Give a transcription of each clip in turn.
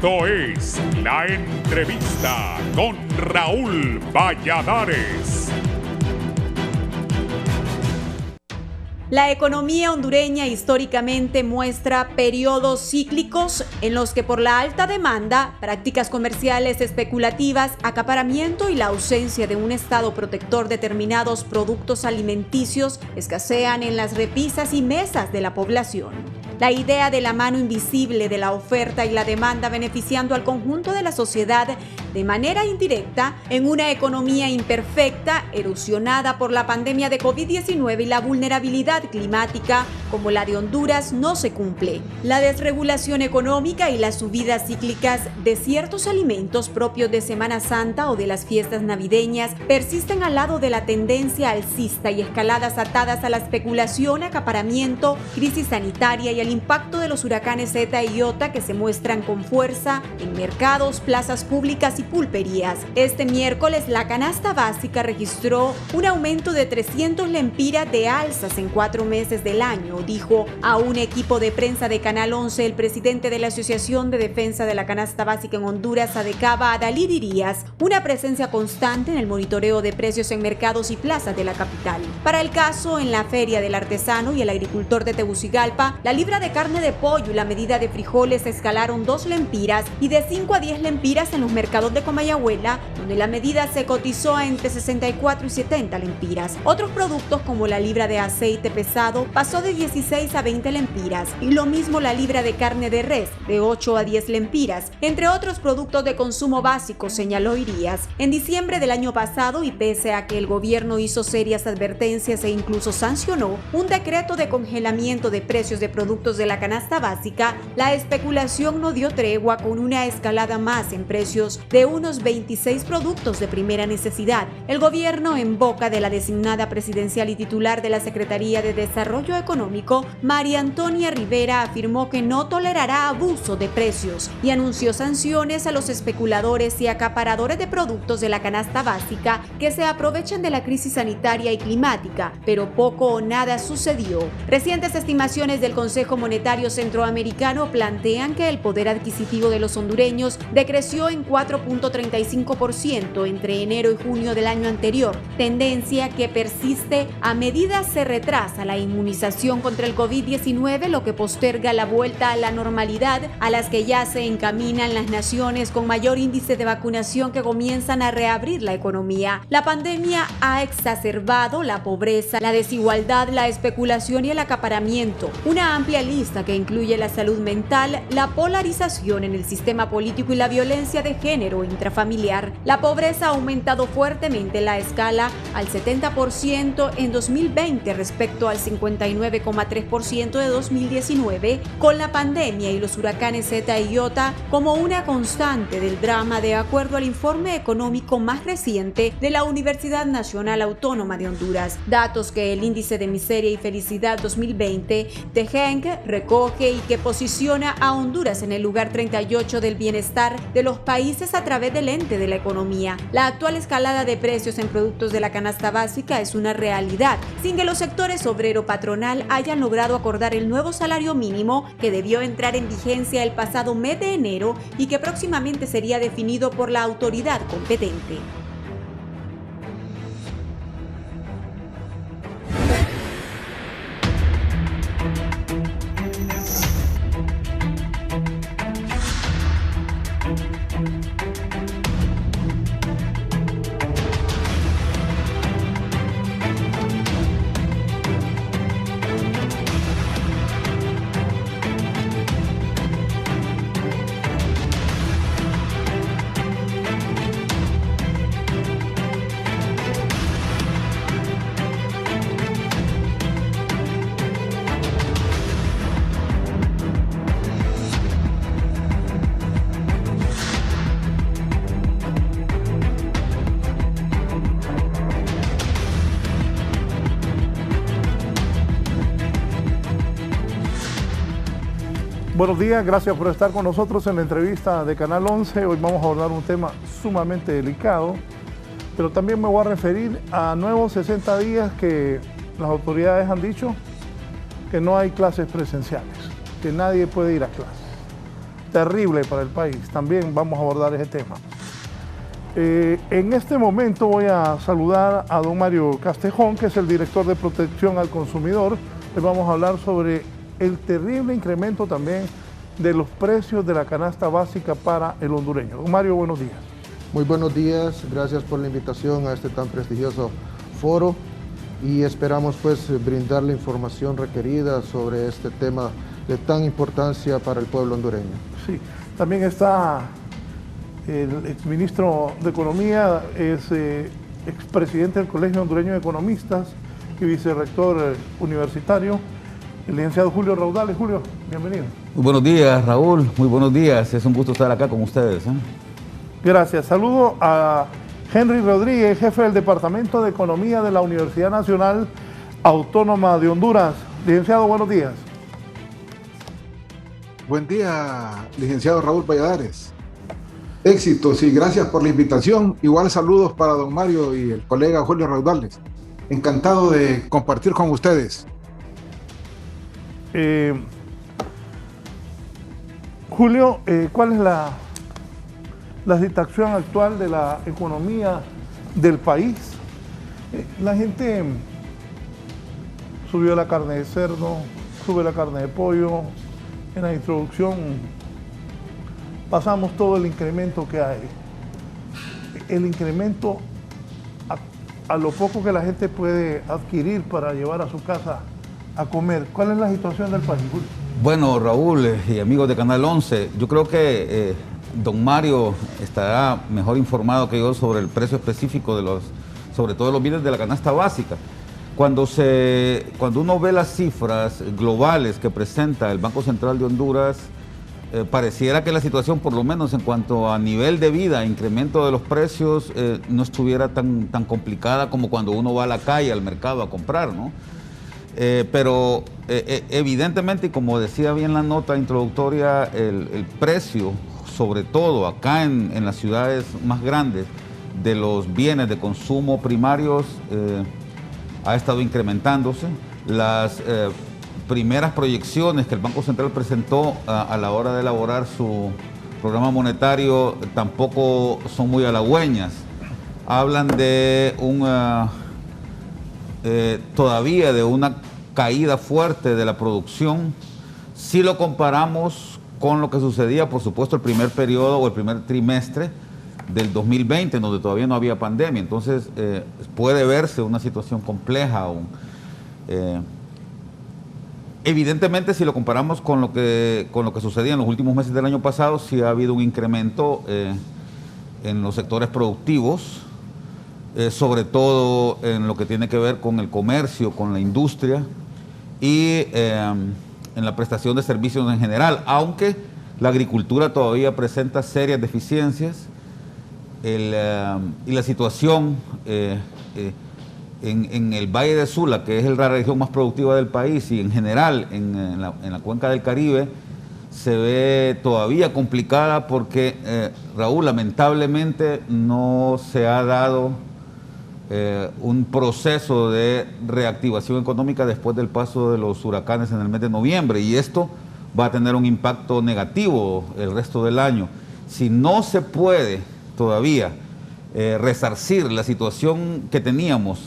Esto es La Entrevista con Raúl Valladares. La economía hondureña históricamente muestra periodos cíclicos en los que por la alta demanda, prácticas comerciales especulativas, acaparamiento y la ausencia de un Estado protector de determinados productos alimenticios escasean en las repisas y mesas de la población. La idea de la mano invisible de la oferta y la demanda beneficiando al conjunto de la sociedad de manera indirecta en una economía imperfecta, erosionada por la pandemia de COVID-19 y la vulnerabilidad climática como la de Honduras, no se cumple. La desregulación económica y las subidas cíclicas de ciertos alimentos propios de Semana Santa o de las fiestas navideñas persisten al lado de la tendencia alcista y escaladas atadas a la especulación, acaparamiento, crisis sanitaria y el impacto de los huracanes Eta y Iota que se muestran con fuerza en mercados, plazas públicas y pulperías. Este miércoles la canasta básica registró un aumento de 300 lempiras de alzas en 4 meses del año, dijo a un equipo de prensa de Canal 11 el presidente de la Asociación de Defensa de la Canasta Básica en Honduras, ADECABA, Adalí Dirías, una presencia constante en el monitoreo de precios en mercados y plazas de la capital. Para el caso, en la Feria del Artesano y el Agricultor de Tegucigalpa, la libra de carne de pollo y la medida de frijoles escalaron 2 lempiras y de 5 a 10 lempiras en los mercados de Comayagüela, donde la medida se cotizó a entre 64 y 70 lempiras. Otros productos como la libra de aceite pesado pasó de 16 a 20 lempiras y lo mismo la libra de carne de res de 8 a 10 lempiras, entre otros productos de consumo básico, señaló Irías. En diciembre del año pasado, y pese a que el gobierno hizo serias advertencias e incluso sancionó un decreto de congelamiento de precios de productos de la canasta básica, la especulación no dio tregua con una escalada más en precios de unos 26 productos de primera necesidad. El gobierno, en boca de la designada presidencial y titular de la Secretaría de Desarrollo Económico, María Antonia Rivera, afirmó que no tolerará abuso de precios y anunció sanciones a los especuladores y acaparadores de productos de la canasta básica que se aprovechan de la crisis sanitaria y climática, pero poco o nada sucedió. Recientes estimaciones del Consejo Monetario Centroamericano plantean que el poder adquisitivo de los hondureños decreció en 4.35% entre enero y junio del año anterior, tendencia que persiste a medida se retrasa la inmunización contra el COVID-19, lo que posterga la vuelta a la normalidad a las que ya se encaminan las naciones con mayor índice de vacunación que comienzan a reabrir la economía. La pandemia ha exacerbado la pobreza, la desigualdad, la especulación y el acaparamiento, una amplia lista que incluye la salud mental, la polarización en el sistema político y la violencia de género intrafamiliar. La pobreza ha aumentado fuertemente la escala al 70% en 2020 respecto al 59,3% de 2019, con la pandemia y los huracanes Eta y Iota como una constante del drama, de acuerdo al informe económico más reciente de la Universidad Nacional Autónoma de Honduras. Datos que el Índice de Miseria y Felicidad 2020 de GENC recoge y que posiciona a Honduras en el lugar 38 del bienestar de los países a través del ente de la economía. La actual escalada de precios en productos de la canasta básica es una realidad, sin que los sectores obrero-patronal hayan logrado acordar el nuevo salario mínimo que debió entrar en vigencia el pasado mes de enero y que próximamente sería definido por la autoridad competente. Buenos días, gracias por estar con nosotros en la entrevista de Canal 11. Hoy vamos a abordar un tema sumamente delicado, pero también me voy a referir a nuevos 60 días que las autoridades han dicho que no hay clases presenciales, que nadie puede ir a clases. terrible para el país. También vamos a abordar ese tema. En este momento voy a saludar a don Mario Castejón, que es el director de Protección al Consumidor. Le vamos a hablar sobre el terrible incremento también de los precios de la canasta básica para el hondureño. Don Mario, buenos días. Muy buenos días, gracias por la invitación a este tan prestigioso foro y esperamos pues brindar la información requerida sobre este tema de tan importancia para el pueblo hondureño. Sí, también está el exministro de Economía, es expresidente del Colegio Hondureño de Economistas y vicerrector universitario, el licenciado Julio Raudales. Julio, bienvenido. Muy buenos días, Raúl, muy buenos días, es un gusto estar acá con ustedes. Gracias, saludo a Henry Rodríguez, jefe del Departamento de Economía de la Universidad Nacional Autónoma de Honduras. Licenciado, buenos días. Buen día, licenciado Raúl Valladares. Éxitos y gracias por la invitación. Igual saludos para don Mario y el colega Julio Raudales. Encantado de compartir con ustedes. Julio, ¿cuál es la situación actual de la economía del país? La gente subió la carne de cerdo, sube la carne de pollo. En la introducción pasamos todo el incremento que hay. El incremento a lo poco que la gente puede adquirir para llevar a su casa a comer. ¿Cuál es la situación del país, Julio? Bueno, Raúl y amigos de Canal 11, yo creo que don Mario estará mejor informado que yo sobre el precio específico sobre todo los bienes de la canasta básica. Cuando uno ve las cifras globales que presenta el Banco Central de Honduras, pareciera que la situación, por lo menos en cuanto a nivel de vida, incremento de los precios, no estuviera tan complicada como cuando uno va a la calle, al mercado a comprar, ¿no? Pero evidentemente, y como decía bien la nota introductoria, el precio, sobre todo acá en las ciudades más grandes, de los bienes de consumo primarios, ha estado incrementándose. Las primeras proyecciones que el Banco Central presentó a la hora de elaborar su programa monetario tampoco son muy halagüeñas. Hablan de todavía de una caída fuerte de la producción. Si lo comparamos con lo que sucedía, por supuesto, el primer periodo o el primer trimestre del 2020, en donde todavía no había pandemia. Entonces puede verse una situación compleja aún. Evidentemente, si lo comparamos con lo que sucedía en los últimos meses del año pasado, sí ha habido un incremento en los sectores productivos, sobre todo en lo que tiene que ver con el comercio, con la industria y en la prestación de servicios en general, aunque la agricultura todavía presenta serias deficiencias. Y la situación en el Valle de Sula, que es la región más productiva del país, y en general en la cuenca del Caribe, se ve todavía complicada porque, Raúl, lamentablemente no se ha dado un proceso de reactivación económica después del paso de los huracanes en el mes de noviembre, y esto va a tener un impacto negativo el resto del año. Si no se puede todavía resarcir la situación que teníamos,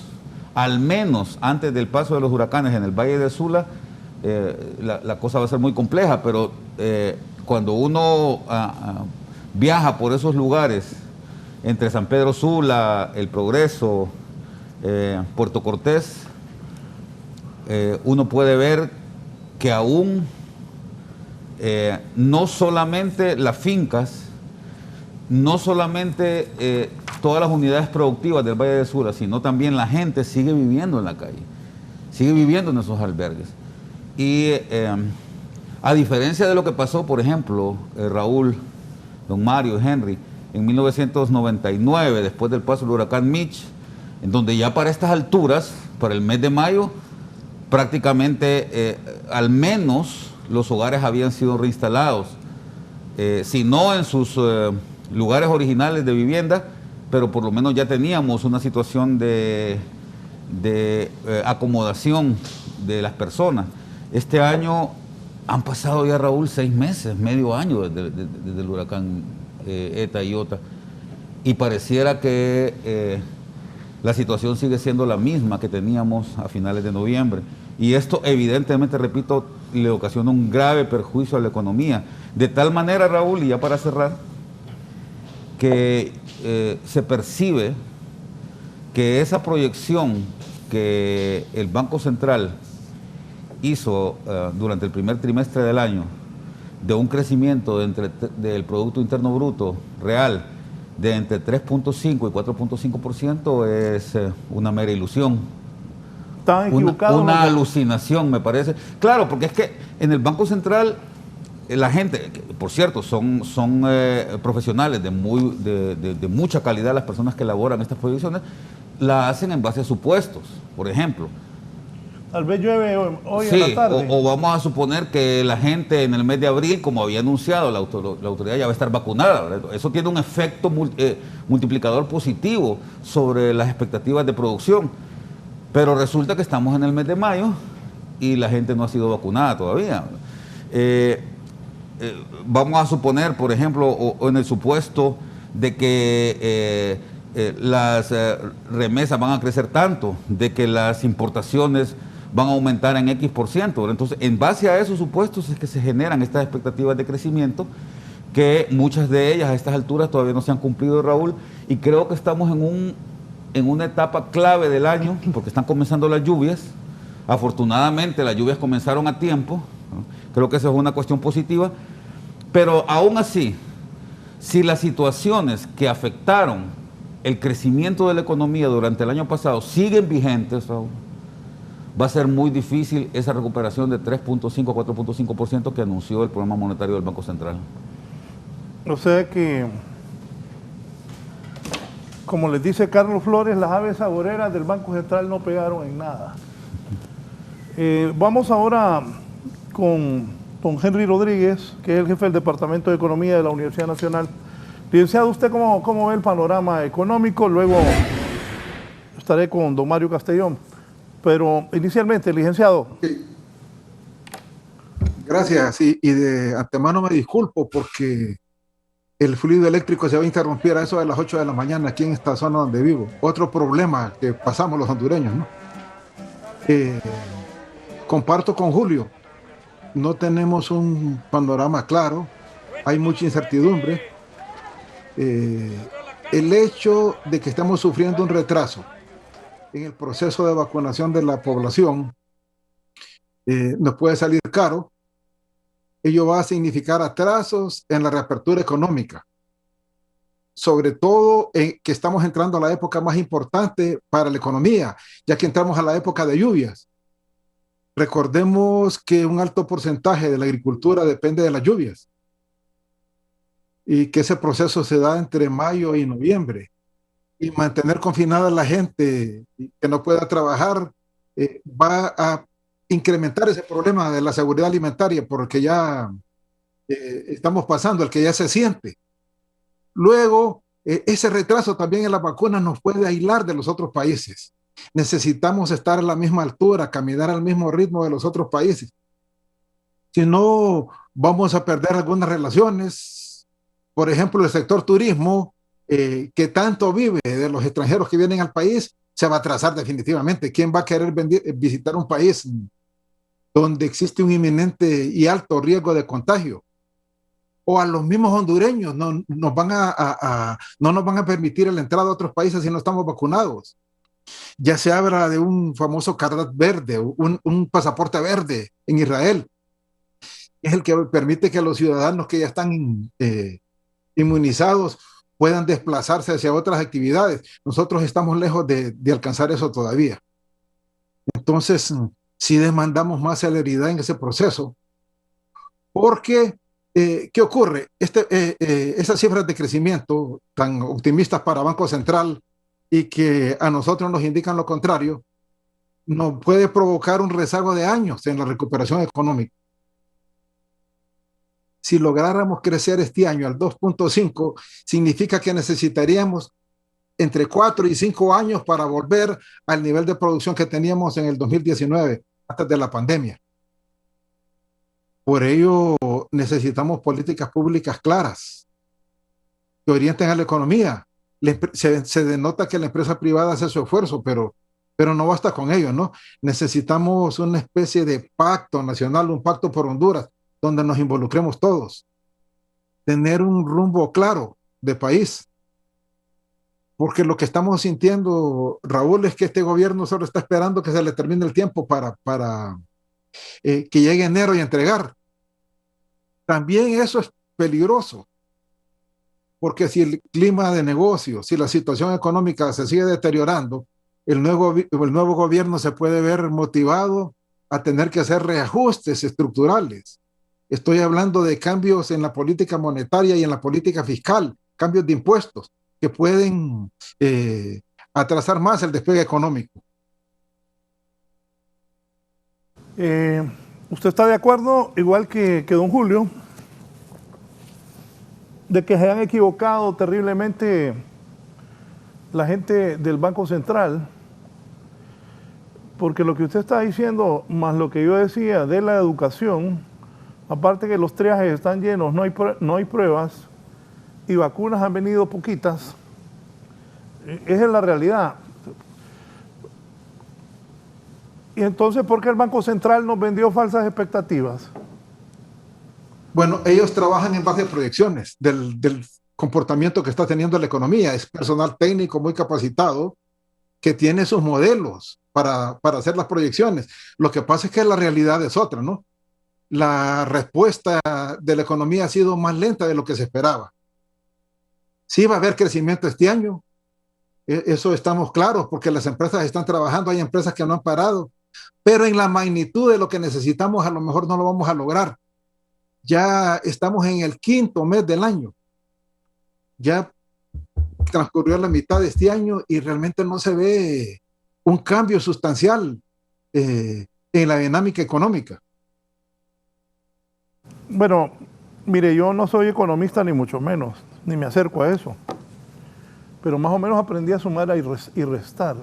al menos antes del paso de los huracanes en el Valle de Sula, la cosa va a ser muy compleja, pero cuando uno viaja por esos lugares, entre San Pedro Sula, El Progreso, Puerto Cortés, uno puede ver que aún no solamente las fincas, no solamente todas las unidades productivas del Valle de Sula, sino también la gente sigue viviendo en la calle, sigue viviendo en esos albergues. Y a diferencia de lo que pasó, por ejemplo, Raúl, don Mario, Henry, en 1999, después del paso del huracán Mitch, en donde ya para estas alturas, para el mes de mayo, prácticamente al menos los hogares habían sido reinstalados, si no en sus lugares originales de vivienda, pero por lo menos ya teníamos una situación de acomodación de las personas. Este año Han pasado ya, Raúl, 6 meses, medio año desde el huracán Eta y Iota, y pareciera que la situación sigue siendo la misma que teníamos a finales de noviembre. Y esto evidentemente, repito, le ocasiona un grave perjuicio a la economía. De tal manera, Raúl, y ya para cerrar, que se percibe que esa proyección que el Banco Central hizo durante el primer trimestre del año de un crecimiento del Producto Interno Bruto real de entre 3.5 y 4.5% es una mera ilusión. Estaban equivocados. Una alucinación, me parece. Claro, porque es que en el Banco Central la gente, por cierto, son profesionales de mucha calidad, las personas que elaboran estas proyecciones, la hacen en base a supuestos, por ejemplo. Tal vez llueve hoy Sí, en la tarde. o vamos a suponer que la gente en el mes de abril, como había anunciado la autoridad, ya va a estar vacunada, ¿verdad? Eso tiene un efecto multiplicador positivo sobre las expectativas de producción. Pero resulta que estamos en el mes de mayo y la gente no ha sido vacunada todavía. Vamos a suponer, por ejemplo, o en el supuesto de que las remesas van a crecer tanto, de que las importaciones van a aumentar en X%. Entonces, en base a esos supuestos es que se generan estas expectativas de crecimiento, que muchas de ellas a estas alturas todavía no se han cumplido, Raúl, y creo que estamos en una etapa clave del año, porque están comenzando las lluvias. Afortunadamente las lluvias comenzaron a tiempo, ¿no? Creo que esa es una cuestión positiva, pero aún así, si las situaciones que afectaron el crecimiento de la economía durante el año pasado siguen vigentes, Raúl, va a ser muy difícil esa recuperación de 3.5 a 4.5% que anunció el programa monetario del Banco Central. O sea que, como les dice Carlos Flores, las aves agoreras del Banco Central no pegaron en nada. Vamos ahora con don Henry Rodríguez, que es el jefe del Departamento de Economía de la Universidad Nacional. Licenciado, ¿usted cómo ve el panorama económico? Luego estaré con don Mario Castellón. Pero inicialmente, licenciado. Sí. Gracias, y de antemano me disculpo porque el fluido eléctrico se va a interrumpir a eso de las 8 de la mañana aquí en esta zona donde vivo. Otro problema que pasamos los hondureños, ¿no? Comparto con Julio, no tenemos un panorama claro, hay mucha incertidumbre. El hecho de que estamos sufriendo un retraso en el proceso de vacunación de la población nos puede salir caro. Ello va a significar atrasos en la reapertura económica, sobre todo que estamos entrando a la época más importante para la economía, ya que entramos a la época de lluvias. Recordemos que un alto porcentaje de la agricultura depende de las lluvias y que ese proceso se da entre mayo y noviembre. Y mantener confinada a la gente que no pueda trabajar va a incrementar ese problema de la seguridad alimentaria, porque ya estamos pasando, el que ya se siente. Luego, ese retraso también en las vacunas nos puede aislar de los otros países. Necesitamos estar a la misma altura, caminar al mismo ritmo de los otros países. Si no, vamos a perder algunas relaciones. Por ejemplo, el sector turismo, que tanto vive de los extranjeros que vienen al país, se va a atrasar definitivamente. ¿Quién va a querer visitar un país donde existe un inminente y alto riesgo de contagio? O a los mismos hondureños no nos van a permitir la entrada a otros países si no estamos vacunados. Ya se habla de un famoso carnet verde, un pasaporte verde en Israel. Es el que permite que los ciudadanos que ya están inmunizados puedan desplazarse hacia otras actividades. Nosotros estamos lejos de alcanzar eso todavía. Entonces, sí demandamos más celeridad en ese proceso, porque ¿qué ocurre? Esas cifras de crecimiento tan optimistas para Banco Central y que a nosotros nos indican lo contrario, nos puede provocar un rezago de años en la recuperación económica. Si lográramos crecer este año al 2.5, significa que necesitaríamos entre 4 y 5 años para volver al nivel de producción que teníamos en el 2019, antes de la pandemia. Por ello necesitamos políticas públicas claras que orienten a la economía. Se denota que la empresa privada hace su esfuerzo, pero no basta con ello, ¿no? Necesitamos una especie de pacto nacional, un pacto por Honduras, donde nos involucremos todos. Tener un rumbo claro de país. Porque lo que estamos sintiendo, Raúl, es que este gobierno solo está esperando que se le termine el tiempo para que llegue enero y entregar. También eso es peligroso, porque si el clima de negocio, si la situación económica se sigue deteriorando, el nuevo gobierno se puede ver motivado a tener que hacer reajustes estructurales. Estoy hablando de cambios en la política monetaria y en la política fiscal, cambios de impuestos que pueden atrasar más el despegue económico. ¿Usted está de acuerdo, igual que don Julio, de que se han equivocado terriblemente la gente del Banco Central? Porque lo que usted está diciendo, más lo que yo decía de la educación, aparte que los triajes están llenos, no hay pruebas y vacunas han venido poquitas, esa es la realidad. Y entonces, ¿por qué el Banco Central nos vendió falsas expectativas? Bueno, ellos trabajan en base a proyecciones del comportamiento que está teniendo la economía. Es personal técnico muy capacitado que tiene sus modelos para hacer las proyecciones. Lo que pasa es que la realidad es otra, ¿no? La respuesta de la economía ha sido más lenta de lo que se esperaba. Sí va a haber crecimiento este año, eso estamos claros, porque las empresas están trabajando, hay empresas que no han parado, pero en la magnitud de lo que necesitamos a lo mejor no lo vamos a lograr. Ya estamos en el 5º mes del año, ya transcurrió la mitad de este año y realmente no se ve un cambio sustancial en la dinámica económica. Bueno, mire, yo no soy economista ni mucho menos, ni me acerco a eso, pero más o menos aprendí a sumar y restar.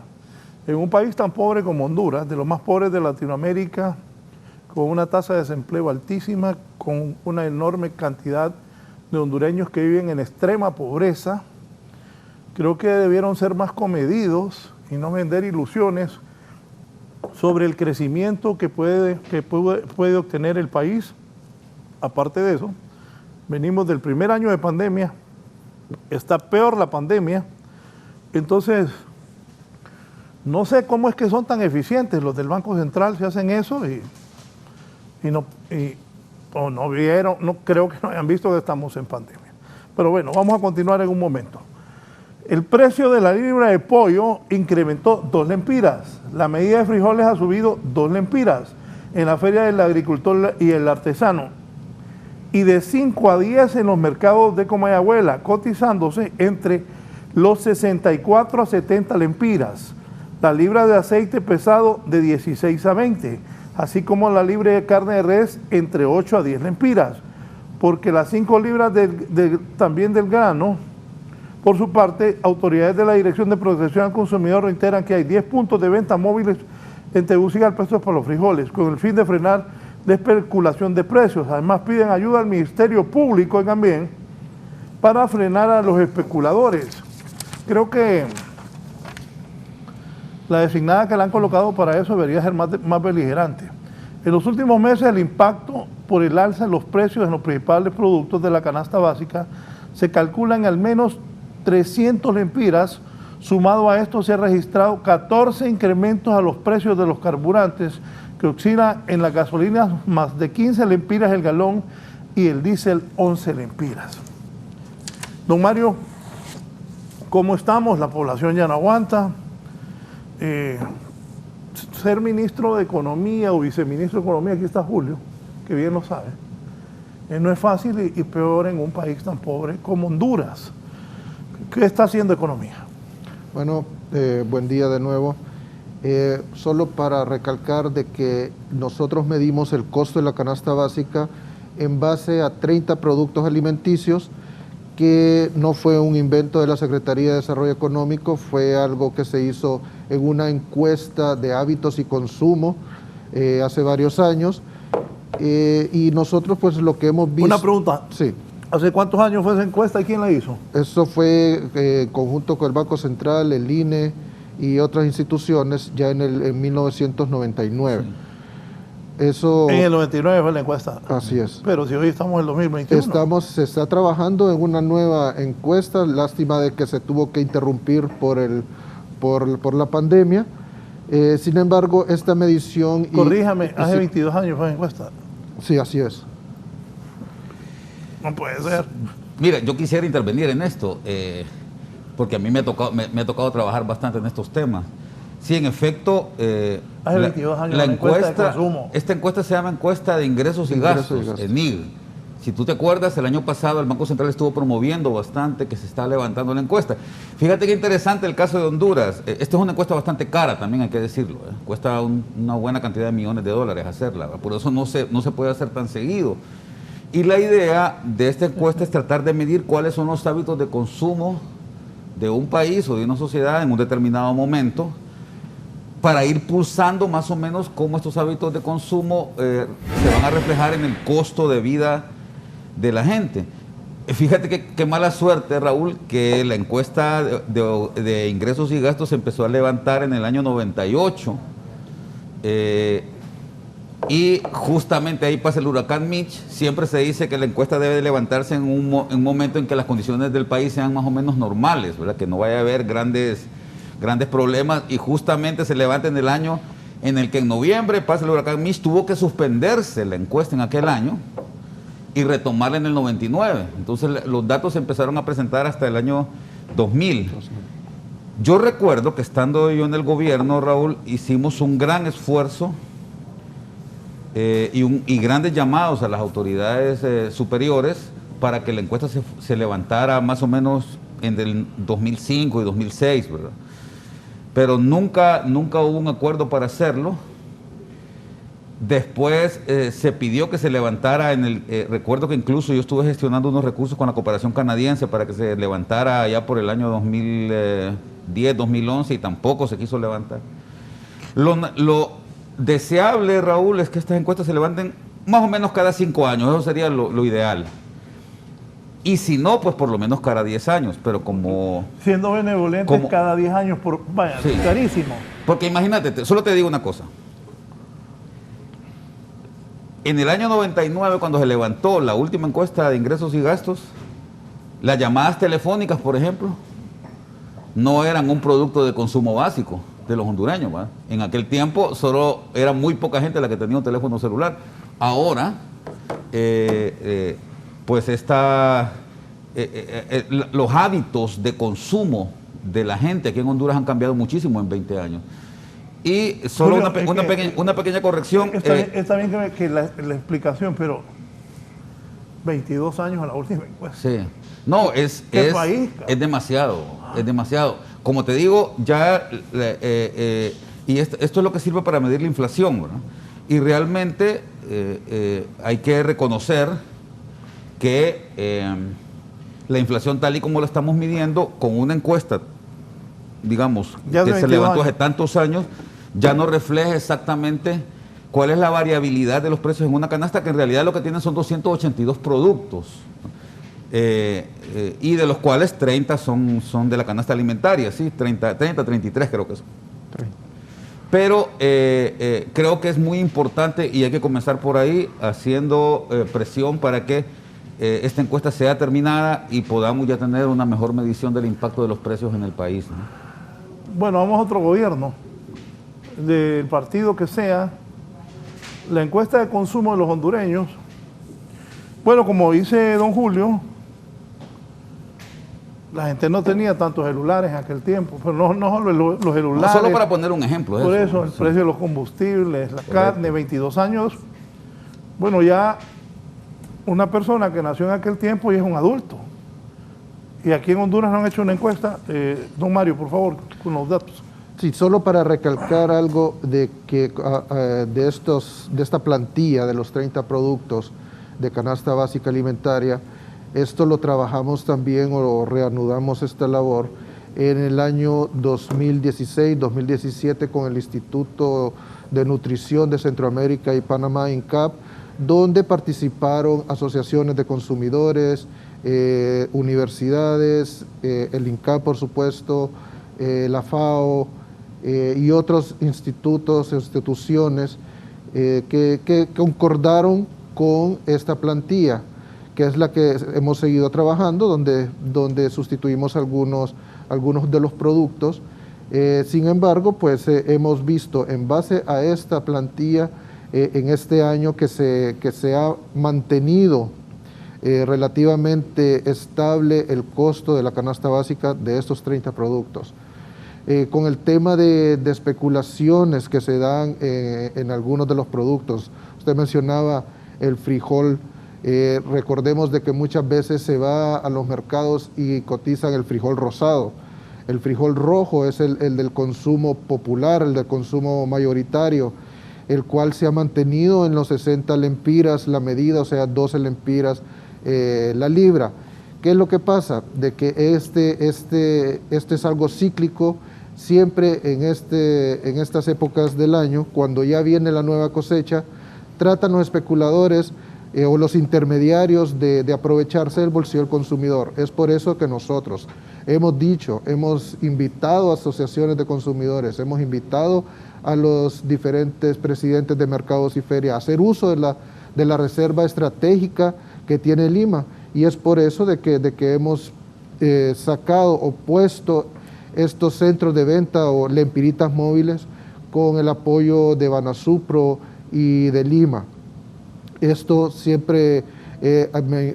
En un país tan pobre como Honduras, de los más pobres de Latinoamérica, con una tasa de desempleo altísima, con una enorme cantidad de hondureños que viven en extrema pobreza, creo que debieron ser más comedidos y no vender ilusiones sobre el crecimiento que puede obtener el país. Aparte de eso, venimos del primer año de pandemia, está peor la pandemia, entonces no sé cómo es que son tan eficientes los del Banco Central si hacen eso no creo que no hayan visto que estamos en pandemia. Pero bueno, vamos a continuar en un momento. El precio de la libra de pollo incrementó 2 lempiras. La medida de frijoles ha subido 2 lempiras en la feria del agricultor y el artesano. Y de 5 a 10 en los mercados de Comayagüela, cotizándose entre los 64 a 70 lempiras. La libra de aceite pesado de 16 a 20, así como la libra de carne de res entre 8 a 10 lempiras, porque las 5 libras también del grano. Por su parte, autoridades de la Dirección de Protección al Consumidor reiteran que hay 10 puntos de venta móviles en Tegucigalpa para los frijoles, con el fin de frenar la especulación de precios. Además, piden ayuda al Ministerio Público también para frenar a los especuladores. Creo que la designada que le han colocado para eso debería ser más beligerante. En los últimos meses, el impacto por el alza en los precios en los principales productos de la canasta básica se calcula en al menos 300 lempiras. Sumado a esto, se ha registrado 14 incrementos a los precios de los carburantes, que oscilan en las gasolinas más de 15 lempiras el galón y el diésel 11 lempiras. Don Mario, ¿cómo estamos? La población ya no aguanta. Ser ministro de Economía o viceministro de Economía, aquí está Julio, que bien lo sabe, no es fácil y peor en un país tan pobre como Honduras. ¿Qué está haciendo Economía? Bueno, buen día de nuevo. Solo para recalcar de que nosotros medimos el costo de la canasta básica en base a 30 productos alimenticios, que no fue un invento de la Secretaría de Desarrollo Económico, fue algo que se hizo en una encuesta de hábitos y consumo hace varios años, Y nosotros pues lo que hemos visto... Una pregunta. Sí. ¿Hace cuántos años fue esa encuesta y quién la hizo? Eso fue conjunto con el Banco Central, el INE y otras instituciones ya en 1999. Eso, En el 99 fue la encuesta. así es. Pero si hoy estamos en el 2021. Se está trabajando en una nueva encuesta, lástima de que se tuvo que interrumpir por la pandemia. Sin embargo, esta medición... Corríjame, hace 22 años fue la encuesta. Sí, así es. No puede ser. Mira, yo quisiera intervenir en esto, porque a mí me ha tocado trabajar bastante en estos temas. Sí, en efecto, Hace 22 años la encuesta de consumo. esta encuesta se llama Encuesta de Ingresos y Gastos, ENIG. Si tú te acuerdas, el año pasado el Banco Central estuvo promoviendo bastante que se está levantando la encuesta. Fíjate qué interesante el caso de Honduras. Esta es una encuesta bastante cara, también hay que decirlo. Cuesta una buena cantidad de millones de dólares hacerla. Por eso no se puede hacer tan seguido. Y la idea de esta encuesta es tratar de medir cuáles son los hábitos de consumo de un país o de una sociedad en un determinado momento, para ir pulsando más o menos cómo estos hábitos de consumo se van a reflejar en el costo de vida de la gente. Fíjate qué mala suerte, Raúl, que la encuesta de ingresos y gastos se empezó a levantar en el año 98. Y justamente ahí pasa el huracán Mitch. Siempre se dice que la encuesta debe de levantarse en un momento en que las condiciones del país sean más o menos normales, ¿verdad? Que no vaya a haber grandes problemas, y justamente se levanta en el año en el que en noviembre pasa el huracán Mitch. Tuvo que suspenderse la encuesta en aquel año y retomarla en el 99. Entonces los datos se empezaron a presentar hasta el año 2000. Yo recuerdo que estando yo en el gobierno, Raúl, hicimos un gran esfuerzo y grandes llamados a las autoridades superiores para que la encuesta se levantara más o menos en el 2005 y 2006, ¿verdad? Pero nunca hubo un acuerdo para hacerlo. Después se pidió que se levantara recuerdo que incluso yo estuve gestionando unos recursos con la cooperación canadiense para que se levantara ya por el año 2010, 2011, y tampoco se quiso levantar. Lo deseable, Raúl, es que estas encuestas se levanten más o menos cada 5 años, eso sería lo ideal. Y si no, pues por lo menos cada 10 años, pero como... Siendo benevolentes cada 10 años, vaya, sí, carísimo. Porque imagínate, solo te digo una cosa. En el año 99, cuando se levantó la última encuesta de ingresos y gastos, las llamadas telefónicas, por ejemplo, no eran un producto de consumo básico de los hondureños, ¿verdad? En aquel tiempo solo era muy poca gente la que tenía un teléfono celular. Ahora, pues los hábitos de consumo de la gente aquí en Honduras han cambiado muchísimo en 20 años. Y solo una pequeña corrección. Está bien que la explicación, pero 22 años a la última encuesta. Sí. No, es demasiado, es demasiado. Como te digo, ya, y esto es lo que sirve para medir la inflación, ¿verdad? Y realmente hay que reconocer que la inflación tal y como la estamos midiendo con una encuesta, digamos, que se levantó hace tantos años, ya no refleja exactamente cuál es la variabilidad de los precios en una canasta, que en realidad lo que tienen son 282 productos, y de los cuales 30 son de la canasta alimentaria, ¿sí? 33 creo que son. Pero creo que es muy importante y hay que comenzar por ahí haciendo presión para que esta encuesta sea terminada y podamos ya tener una mejor medición del impacto de los precios en el país, ¿no? Bueno, vamos a otro gobierno, del partido que sea. La encuesta de consumo de los hondureños, bueno, como dice don Julio, la gente no tenía tantos celulares en aquel tiempo, pero no solo los celulares. No, solo para poner un ejemplo. Por eso, el precio de los combustibles, la carne, 22 años. Bueno, ya una persona que nació en aquel tiempo y es un adulto. Y aquí en Honduras no han hecho una encuesta. Don Mario, por favor, con los datos. Sí, solo para recalcar algo de que de esta plantilla de los 30 productos de canasta básica alimentaria, esto lo trabajamos también o reanudamos esta labor en el año 2016-2017 con el Instituto de Nutrición de Centroamérica y Panamá, INCAP, donde participaron asociaciones de consumidores, universidades, el INCAP, por supuesto, la FAO y otros institutos, instituciones que concordaron con esta plantilla, que es la que hemos seguido trabajando, donde sustituimos algunos de los productos. Sin embargo, pues hemos visto en base a esta plantilla en este año que se ha mantenido relativamente estable el costo de la canasta básica de estos 30 productos. Con el tema de especulaciones que se dan en algunos de los productos, usted mencionaba el frijol. Recordemos de que muchas veces se va a los mercados y cotizan el frijol rosado. El frijol rojo es el del consumo popular, el del consumo mayoritario, el cual se ha mantenido en los 60 lempiras la medida, o sea, 12 lempiras la libra. ¿Qué es lo que pasa? De que este es algo cíclico. Siempre en estas épocas del año, cuando ya viene la nueva cosecha, tratan los especuladores o los intermediarios de aprovecharse del bolsillo del consumidor. Es por eso que nosotros hemos invitado a asociaciones de consumidores, hemos invitado a los diferentes presidentes de mercados y ferias a hacer uso de la reserva estratégica que tiene Lima, y es por eso de que hemos sacado o puesto estos centros de venta o lempiritas móviles con el apoyo de Banasupro y de Lima. Esto siempre,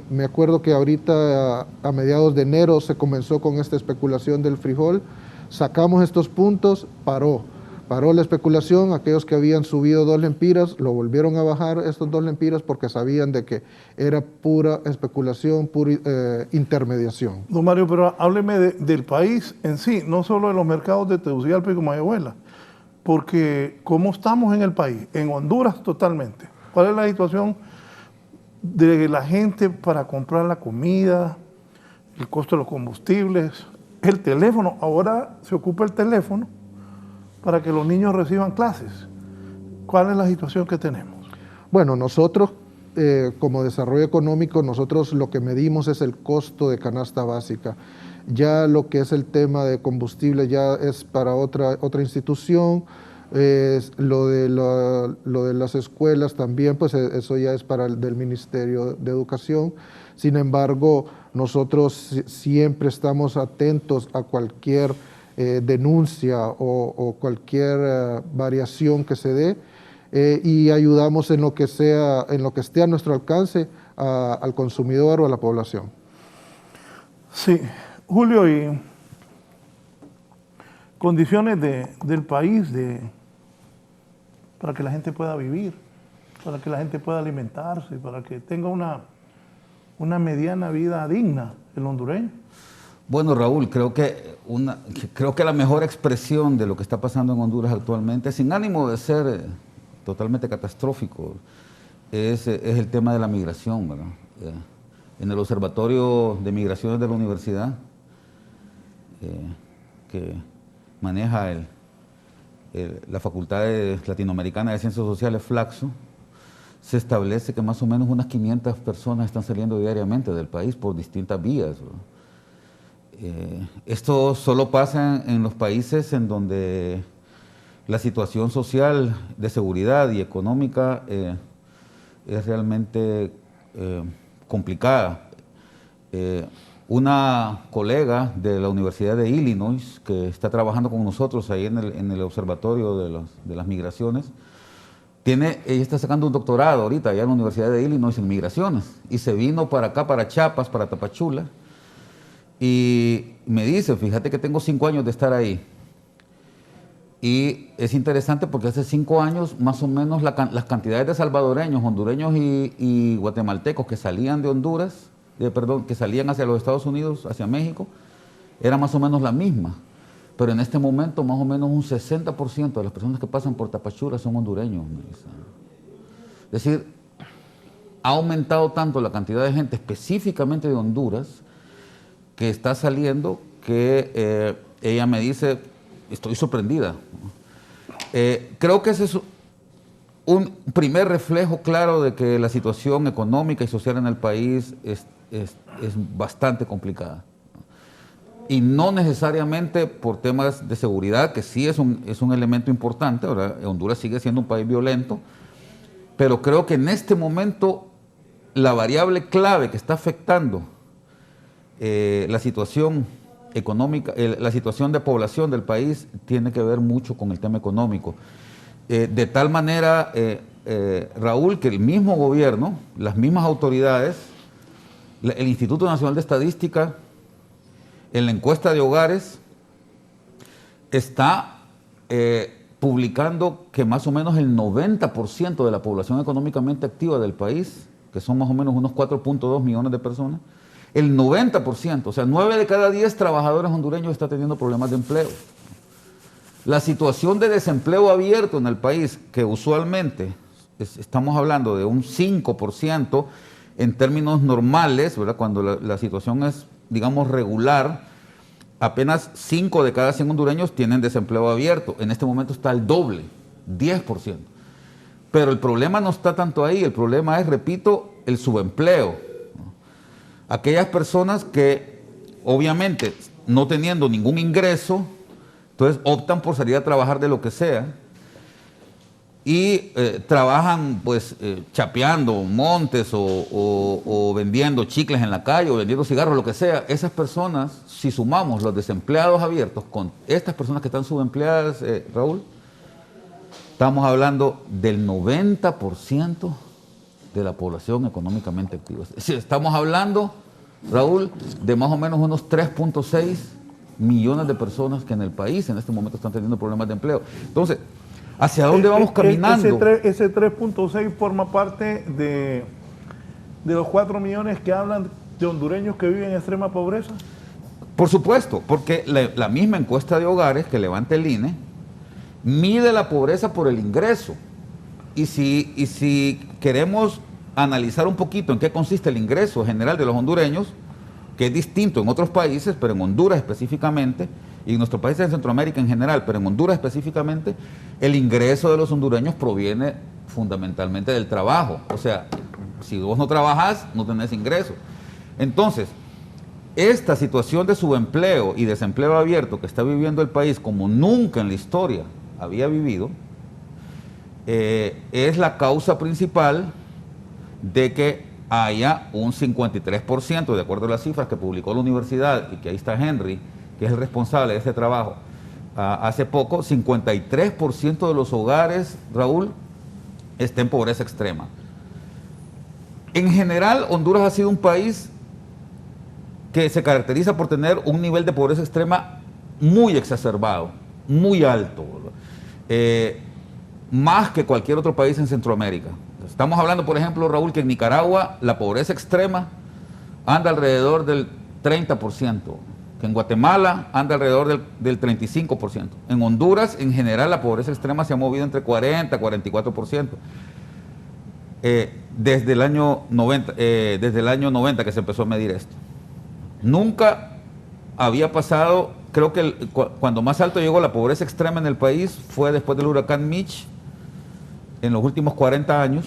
me acuerdo que ahorita a mediados de enero se comenzó con esta especulación del frijol, sacamos estos puntos, paró la especulación, aquellos que habían subido 2 lempiras, lo volvieron a bajar estos 2 lempiras porque sabían de que era pura especulación, pura intermediación. Don Mario, pero hábleme del país en sí, no solo de los mercados de Tegucigalpa y Comayagüela, porque ¿cómo estamos en el país? En Honduras totalmente. ¿Cuál es la situación de la gente para comprar la comida, el costo de los combustibles, el teléfono? Ahora se ocupa el teléfono para que los niños reciban clases. ¿Cuál es la situación que tenemos? Bueno, nosotros como desarrollo económico, nosotros lo que medimos es el costo de canasta básica. Ya lo que es el tema de combustible ya es para otra institución. Lo de las escuelas también, pues eso ya es para el del Ministerio de Educación. Sin embargo, nosotros siempre estamos atentos a cualquier denuncia o cualquier variación que se dé y ayudamos en lo que esté a nuestro alcance al consumidor o a la población. Sí, Julio, y condiciones del país para que la gente pueda vivir, para que la gente pueda alimentarse, para que tenga una mediana vida digna el hondureño. Bueno, Raúl, creo que la mejor expresión de lo que está pasando en Honduras actualmente, sin ánimo de ser totalmente catastrófico, es el tema de la migración, ¿verdad? En el Observatorio de Migraciones de la Universidad, que maneja la Facultad Latinoamericana de Ciencias Sociales, Flaxo, se establece que más o menos unas 500 personas están saliendo diariamente del país por distintas vías, ¿verdad? Esto solo pasa en los países en donde la situación social, de seguridad y económica es realmente complicada. Una colega de la Universidad de Illinois, que está trabajando con nosotros ahí en el Observatorio de las Migraciones, ella está sacando un doctorado ahorita allá en la Universidad de Illinois en migraciones, y se vino para acá, para Chiapas, para Tapachula, y me dice, fíjate que tengo 5 años de estar ahí. Y es interesante porque hace 5 años más o menos las cantidades de salvadoreños, hondureños y guatemaltecos que salían de Honduras, que salían hacia los Estados Unidos, hacia México, era más o menos la misma. Pero en este momento más o menos un 60% de las personas que pasan por Tapachula son hondureños. Es decir, ha aumentado tanto la cantidad de gente específicamente de Honduras que está saliendo que ella me dice, estoy sorprendida. Creo que un primer reflejo claro de que la situación económica y social en el país es bastante complicada. Y no necesariamente por temas de seguridad, que sí es un elemento importante. Ahora, Honduras sigue siendo un país violento, pero creo que en este momento la variable clave que está afectando la situación económica, la situación de población del país tiene que ver mucho con el tema económico. De tal manera, Raúl, que el mismo gobierno, las mismas autoridades, el Instituto Nacional de Estadística, en la encuesta de hogares, está publicando que más o menos el 90% de la población económicamente activa del país, que son más o menos unos 4.2 millones de personas, el 90%, o sea, 9 de cada 10 trabajadores hondureños está teniendo problemas de empleo. La situación de desempleo abierto en el país, que usualmente estamos hablando de un 5% en términos normales, ¿verdad? Cuando la situación es, digamos, regular, apenas 5 de cada 100 hondureños tienen desempleo abierto. En este momento está el doble, 10%. Pero el problema no está tanto ahí, el problema es, repito, el subempleo. Aquellas personas que, obviamente, no teniendo ningún ingreso, entonces optan por salir a trabajar de lo que sea y trabajan pues chapeando montes o vendiendo chicles en la calle o vendiendo cigarros, lo que sea. Esas personas, si sumamos los desempleados abiertos con estas personas que están subempleadas, Raúl, estamos hablando del 90% de la población económicamente activa. Es decir, estamos hablando, Raúl, de más o menos unos 3.6 millones de personas que en el país en este momento están teniendo problemas de empleo. Entonces, ¿hacia dónde vamos caminando? Ese 3.6 forma parte de los 4 millones que hablan de hondureños que viven en extrema pobreza. Por supuesto, porque la misma encuesta de hogares que levanta el INE mide la pobreza por el ingreso. Y si queremos analizar un poquito en qué consiste el ingreso general de los hondureños, que es distinto en otros países, pero en Honduras específicamente, y en nuestros países de Centroamérica en general, pero en Honduras específicamente, el ingreso de los hondureños proviene fundamentalmente del trabajo. O sea, si vos no trabajás, no tenés ingreso. Entonces, esta situación de subempleo y desempleo abierto que está viviendo el país como nunca en la historia había vivido, es la causa principal de que haya un 53%, de acuerdo a las cifras que publicó la universidad, y que ahí está Henry, que es el responsable de este trabajo, hace poco, 53% de los hogares, Raúl, está en pobreza extrema. En general, Honduras ha sido un país que se caracteriza por tener un nivel de pobreza extrema muy exacerbado, muy alto, más que cualquier otro país en Centroamérica. Estamos hablando, por ejemplo, Raúl, que en Nicaragua la pobreza extrema anda alrededor del 30%, que en Guatemala anda alrededor del 35%. En Honduras, en general, la pobreza extrema se ha movido entre 40 y 44%. Desde el año 90 que se empezó a medir esto. Nunca había pasado, creo que cuando más alto llegó la pobreza extrema en el país fue después del huracán Mitch, en los últimos 40 años,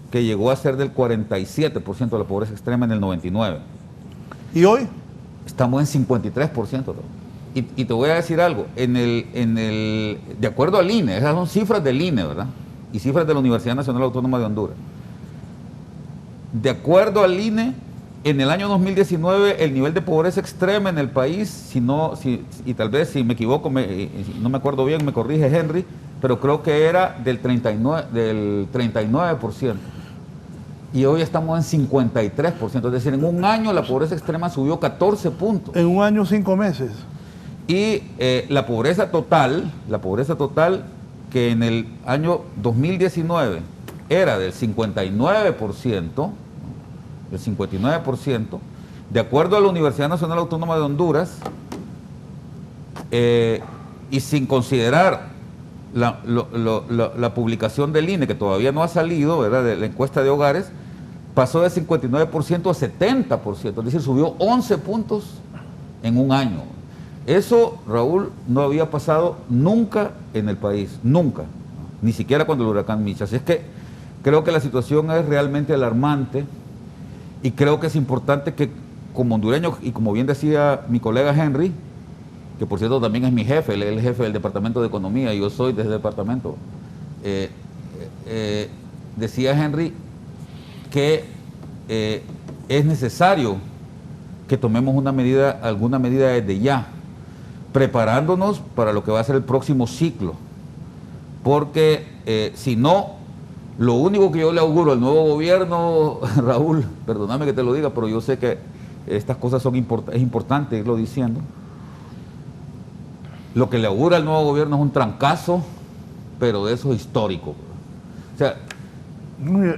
que llegó a ser del 47% de la pobreza extrema en el 99. ¿Y hoy? Estamos en 53%. Y te voy a decir algo, de acuerdo al INE, esas son cifras del INE, ¿verdad? Y cifras de la Universidad Nacional Autónoma de Honduras. De acuerdo al INE, en el año 2019 el nivel de pobreza extrema en el país, y tal vez si me equivoco, no me acuerdo bien, me corrige Henry, pero creo que era del 39%. Y hoy estamos en 53%, es decir, en un año la pobreza extrema subió 14 puntos. En un año, 5 meses. Y la pobreza total, que en el año 2019 era del 59%, de acuerdo a la Universidad Nacional Autónoma de Honduras, y sin considerar la publicación del INE, que todavía no ha salido, ¿verdad?, de la encuesta de hogares, pasó de 59% a 70%, es decir, subió 11 puntos en un año. Eso, Raúl, no había pasado nunca en el país, nunca. ni siquiera cuando el huracán Mitch. Así es que creo que la situación es realmente alarmante y creo que es importante que como hondureño, y como bien decía mi colega Henry, que por cierto también es mi jefe, él es el jefe del Departamento de Economía y yo soy de ese departamento, decía Henry que es necesario que tomemos alguna medida desde ya, preparándonos para lo que va a ser el próximo ciclo, porque si no, lo único que yo le auguro al nuevo gobierno, Raúl, perdóname que te lo diga, pero yo sé que estas cosas es importante irlo diciendo, lo que le augura al nuevo gobierno es un trancazo, pero de eso histórico. O sea,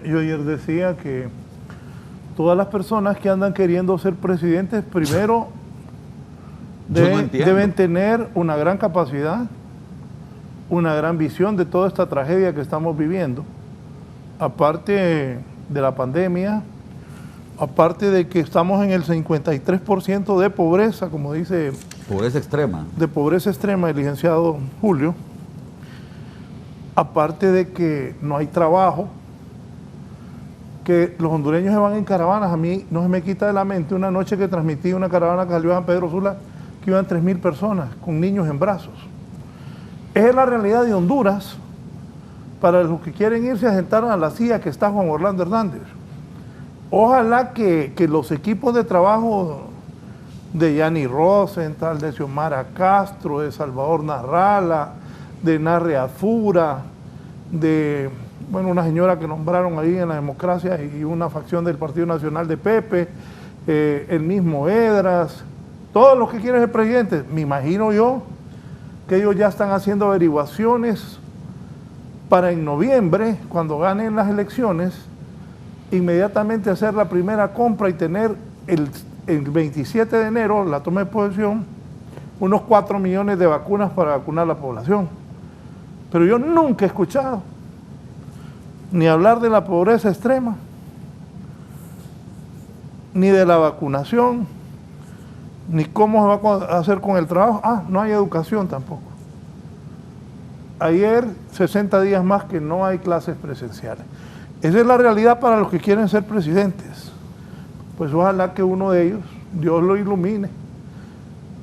yo ayer decía que todas las personas que andan queriendo ser presidentes, primero deben tener una gran capacidad, una gran visión de toda esta tragedia que estamos viviendo, aparte de la pandemia, aparte de que estamos en el 53% de pobreza, como dice... Pobreza extrema. De pobreza extrema, el licenciado Julio. Aparte de que no hay trabajo, que los hondureños se van en caravanas. A mí no se me quita de la mente una noche que transmití una caravana que salió a San Pedro Sula, que iban 3.000 personas con niños en brazos. Esa es la realidad de Honduras para los que quieren irse a sentar a la silla que está Juan Orlando Hernández. Ojalá que los equipos de trabajo de Yanni Rosenthal, de Xiomara Castro, de Salvador Narrala, de Narre Afura, de una señora que nombraron ahí en la democracia y una facción del Partido Nacional de Pepe, el mismo Edras, todos los que quieren ser presidentes, me imagino yo que ellos ya están haciendo averiguaciones para en noviembre, cuando ganen las elecciones, inmediatamente hacer la primera compra y tener el 27 de enero, la toma de posesión, unos 4 millones de vacunas para vacunar a la población. Pero yo nunca he escuchado ni hablar de la pobreza extrema, ni de la vacunación, ni cómo se va a hacer con el trabajo. No hay educación tampoco. Ayer, 60 días más que no hay clases presenciales. Esa es la realidad para los que quieren ser presidentes. Pues ojalá que uno de ellos, Dios lo ilumine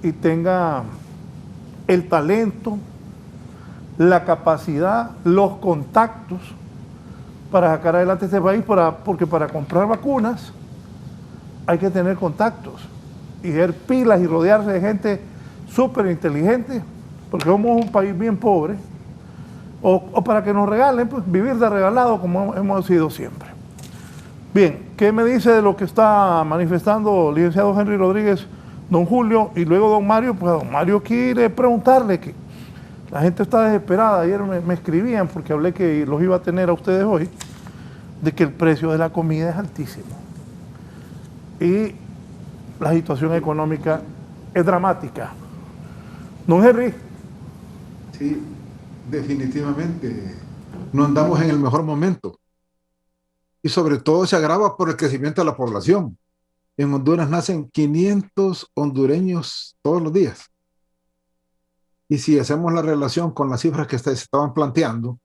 y tenga el talento, la capacidad, los contactos para sacar adelante este país, porque para comprar vacunas hay que tener contactos y ser pilas y rodearse de gente súper inteligente, porque somos un país bien pobre, o para que nos regalen, pues vivir de regalado como hemos sido siempre. Bien, ¿qué me dice de lo que está manifestando el licenciado Henry Rodríguez, don Julio, y luego don Mario? Pues a don Mario quiere preguntarle, que la gente está desesperada. Ayer me escribían, porque hablé que los iba a tener a ustedes hoy, de que el precio de la comida es altísimo y la situación económica es dramática. Don Henry. Sí, definitivamente no andamos en el mejor momento. Y sobre todo se agrava por el crecimiento de la población. En Honduras nacen 500 hondureños todos los días. Y si hacemos la relación con las cifras que se estaban planteando,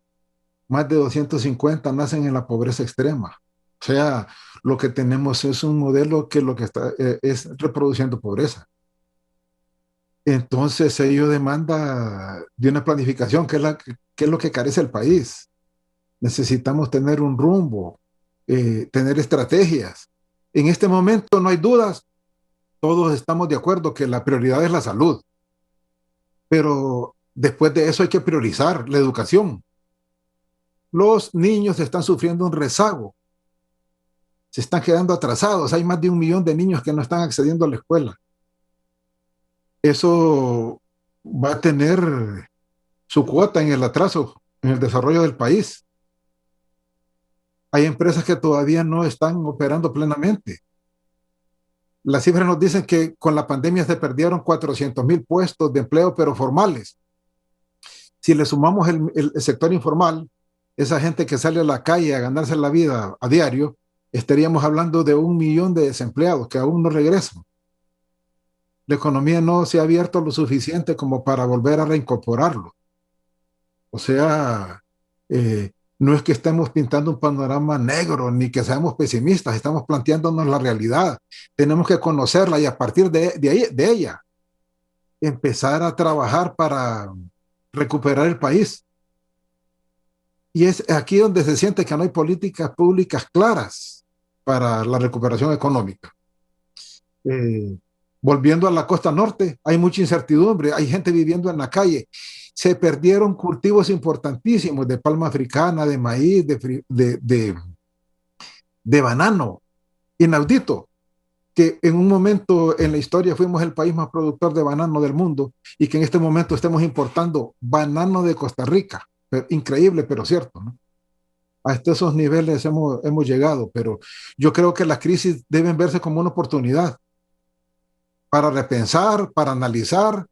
más de 250 nacen en la pobreza extrema. O sea, lo que tenemos es un modelo que lo que está es reproduciendo pobreza. Entonces ello demanda de una planificación que es lo que carece el país. Necesitamos tener un rumbo, tener estrategias. En este momento no hay dudas, todos estamos de acuerdo que la prioridad es la salud, pero después de eso hay que priorizar la educación. Los niños están sufriendo un rezago, se están quedando atrasados, hay más de 1 millón de niños que no están accediendo a la escuela. Eso va a tener su cuota en el atraso, en el desarrollo del país. Hay empresas que todavía no están operando plenamente. Las cifras nos dicen que con la pandemia se perdieron 400,000 puestos de empleo, pero formales. Si le sumamos el sector informal, esa gente que sale a la calle a ganarse la vida a diario, estaríamos hablando de 1 millón de desempleados que aún no regresan. La economía no se ha abierto lo suficiente como para volver a reincorporarlo. O sea, No es que estemos pintando un panorama negro ni que seamos pesimistas, estamos planteándonos la realidad. Tenemos que conocerla y a partir de ella empezar a trabajar para recuperar el país. Y es aquí donde se siente que no hay políticas públicas claras para la recuperación económica. Volviendo a la costa norte, hay mucha incertidumbre, hay gente viviendo en la calle. Se perdieron cultivos importantísimos de palma africana, de maíz, de banano. Inaudito que en un momento en la historia fuimos el país más productor de banano del mundo y que en este momento estemos importando banano de Costa Rica. Increíble, pero cierto, ¿no? Hasta esos niveles hemos llegado, pero yo creo que las crisis deben verse como una oportunidad para repensar, para analizar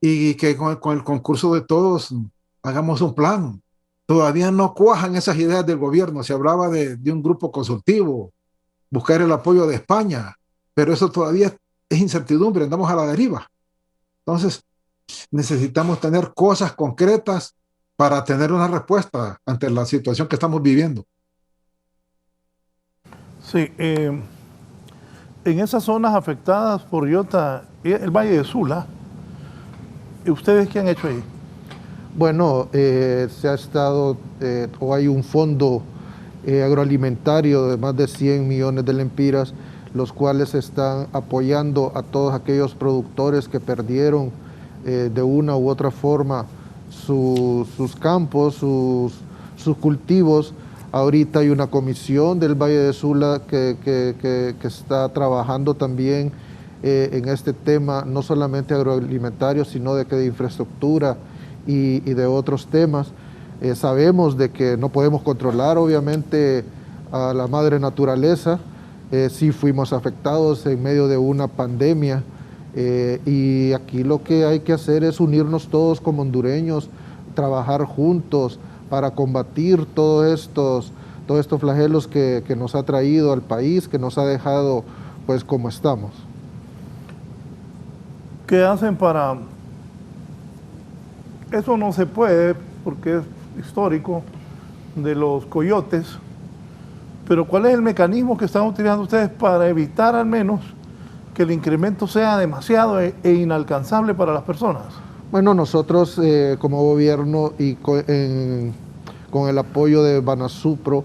y que con el concurso de todos hagamos un plan. Todavía no cuajan esas ideas del gobierno. Se hablaba de un grupo consultivo, buscar el apoyo de España, pero eso todavía es incertidumbre, andamos a la deriva. Entonces, necesitamos tener cosas concretas para tener una respuesta ante la situación que estamos viviendo. Sí, en esas zonas afectadas por Iota, el Valle de Sula, ¿ustedes qué han hecho ahí? Bueno, se ha estado, o hay un fondo agroalimentario de más de 100 millones de lempiras, los cuales están apoyando a todos aquellos productores que perdieron de una u otra forma sus campos, sus cultivos. Ahorita hay una comisión del Valle de Sula que está trabajando también en este tema, no solamente agroalimentario, sino de infraestructura y de otros temas. Sabemos de que no podemos controlar, obviamente, a la madre naturaleza. Sí fuimos afectados en medio de una pandemia y aquí lo que hay que hacer es unirnos todos como hondureños, trabajar juntos para combatir todos estos flagelos que nos ha traído al país, que nos ha dejado pues como estamos. ¿Qué hacen para...? Eso no se puede porque es histórico de los coyotes, pero ¿cuál es el mecanismo que están utilizando ustedes para evitar al menos que el incremento sea demasiado e inalcanzable para las personas? Bueno, nosotros como gobierno y con el apoyo de Banasupro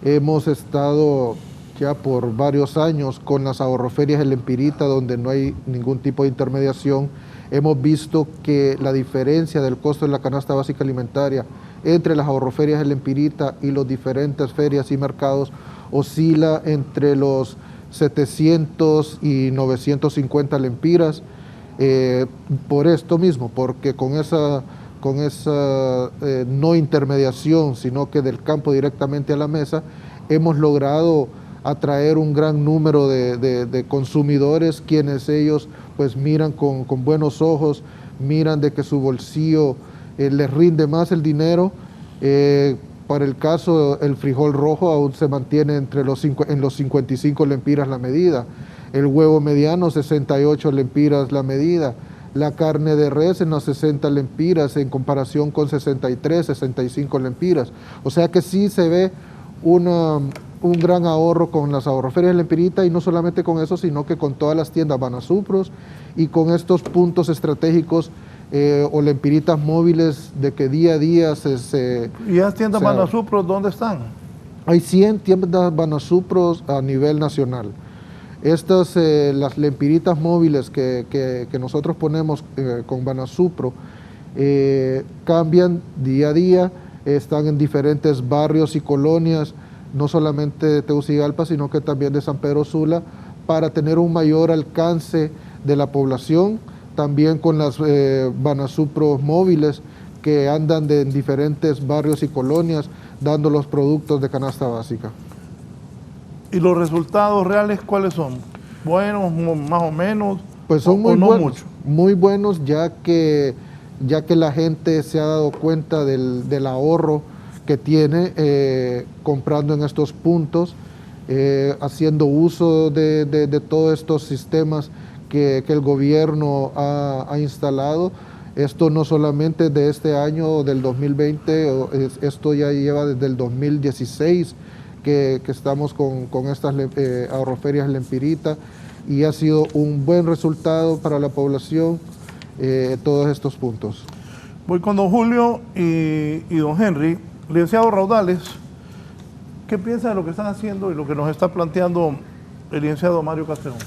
hemos estado ya por varios años con las ahorroferias El Empirita, donde no hay ningún tipo de intermediación. Hemos visto que la diferencia del costo de la canasta básica alimentaria entre las ahorroferias El Empirita y las diferentes ferias y mercados oscila entre los 700 y 950 lempiras. Por esto mismo, porque con esa no intermediación, sino que del campo directamente a la mesa, hemos logrado atraer un gran número de consumidores, quienes ellos pues miran con buenos ojos, miran de que su bolsillo les rinde más el dinero. Para el caso, el frijol rojo aún se mantiene en los 55 lempiras la medida, el huevo mediano 68 lempiras la medida, la carne de res en las 60 lempiras en comparación con 63, 65 lempiras. O sea que sí se ve un gran ahorro con las ahorroferias del Empirita, y no solamente con eso, sino que con todas las tiendas Banasupros y con estos puntos estratégicos o lempiritas móviles de que día a día ¿Y las tiendas Banasupros dónde están? Hay 100 tiendas Banasupros a nivel nacional. Estas, las lempiritas móviles que nosotros ponemos con Banasupro, cambian día a día, están en diferentes barrios y colonias, no solamente de Tegucigalpa, sino que también de San Pedro Sula, para tener un mayor alcance de la población, también con las Banasupros móviles que andan en diferentes barrios y colonias, dando los productos de canasta básica. ¿Y los resultados reales cuáles son? ¿Buenos, más o menos? Pues son muy no buenos, mucho. muy buenos, ya que la gente se ha dado cuenta del ahorro que tiene comprando en estos puntos, haciendo uso de todos estos sistemas que el gobierno ha instalado. Esto no solamente de este año del 2020, esto ya lleva desde el 2016 que estamos con estas ahorroferias Lempirita, y ha sido un buen resultado para la población todos estos puntos. Voy con don Julio y don Henry. Licenciado Raudales, ¿qué piensa de lo que están haciendo y lo que nos está planteando el licenciado Mario Castrejón?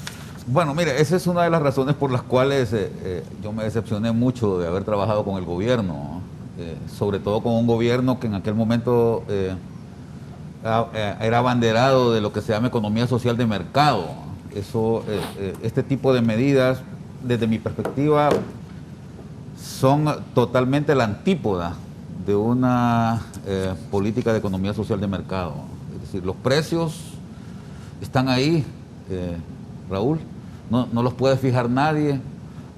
Bueno, mire, esa es una de las razones por las cuales yo me decepcioné mucho de haber trabajado con el gobierno, sobre todo con un gobierno que en aquel momento era abanderado de lo que se llama economía social de mercado. Este tipo de medidas, desde mi perspectiva, son totalmente la antípoda de una política de economía social de mercado. Es decir, los precios están ahí, Raúl, no los puede fijar nadie,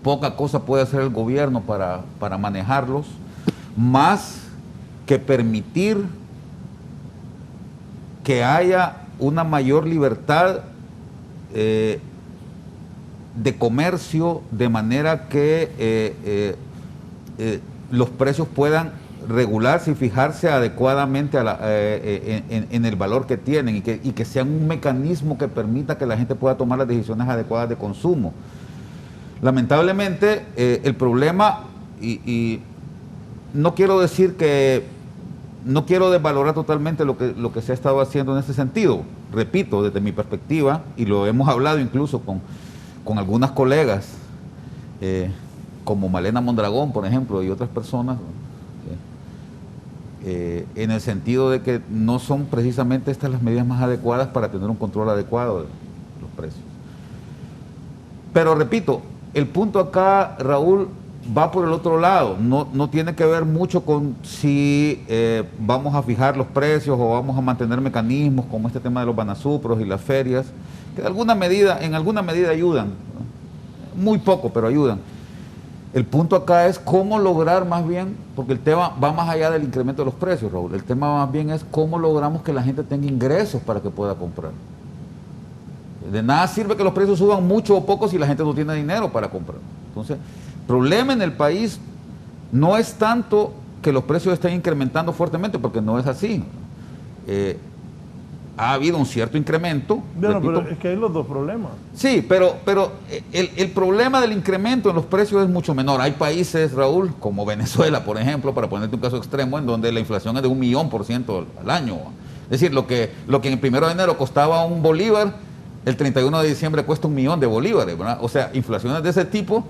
poca cosa puede hacer el gobierno para manejarlos, más que permitir que haya una mayor libertad de comercio, de manera que los precios puedan regularse y fijarse adecuadamente en el valor que tienen, y que sean un mecanismo que permita que la gente pueda tomar las decisiones adecuadas de consumo. Lamentablemente, el problema, y no quiero decir que, no quiero desvalorar totalmente lo que se ha estado haciendo en ese sentido. Repito, desde mi perspectiva, y lo hemos hablado incluso con algunas colegas, como Malena Mondragón, por ejemplo, y otras personas, en el sentido de que no son precisamente estas las medidas más adecuadas para tener un control adecuado de los precios. Pero repito, el punto acá, Raúl, va por el otro lado. No tiene que ver mucho con si vamos a fijar los precios o vamos a mantener mecanismos como este tema de los banasupros y las ferias, que en alguna medida ayudan, ¿no? Muy poco, pero ayudan. El punto acá es cómo lograr más bien, porque el tema va más allá del incremento de los precios, Raúl. El tema más bien es cómo logramos que la gente tenga ingresos para que pueda comprar. De nada sirve que los precios suban mucho o poco si la gente no tiene dinero para comprar. Entonces, el problema en el país no es tanto que los precios estén incrementando fuertemente, porque no es así. Ha habido un cierto incremento. Bueno, repito, pero es que hay los dos problemas. Sí, pero el problema del incremento en los precios es mucho menor. Hay países, Raúl, como Venezuela, por ejemplo, para ponerte un caso extremo, en donde la inflación es de 1.000.000% al año. Es decir, lo que en el 1 de enero costaba un bolívar, el 31 de diciembre cuesta 1.000.000 de bolívares, ¿verdad? O sea, inflaciones de ese tipo,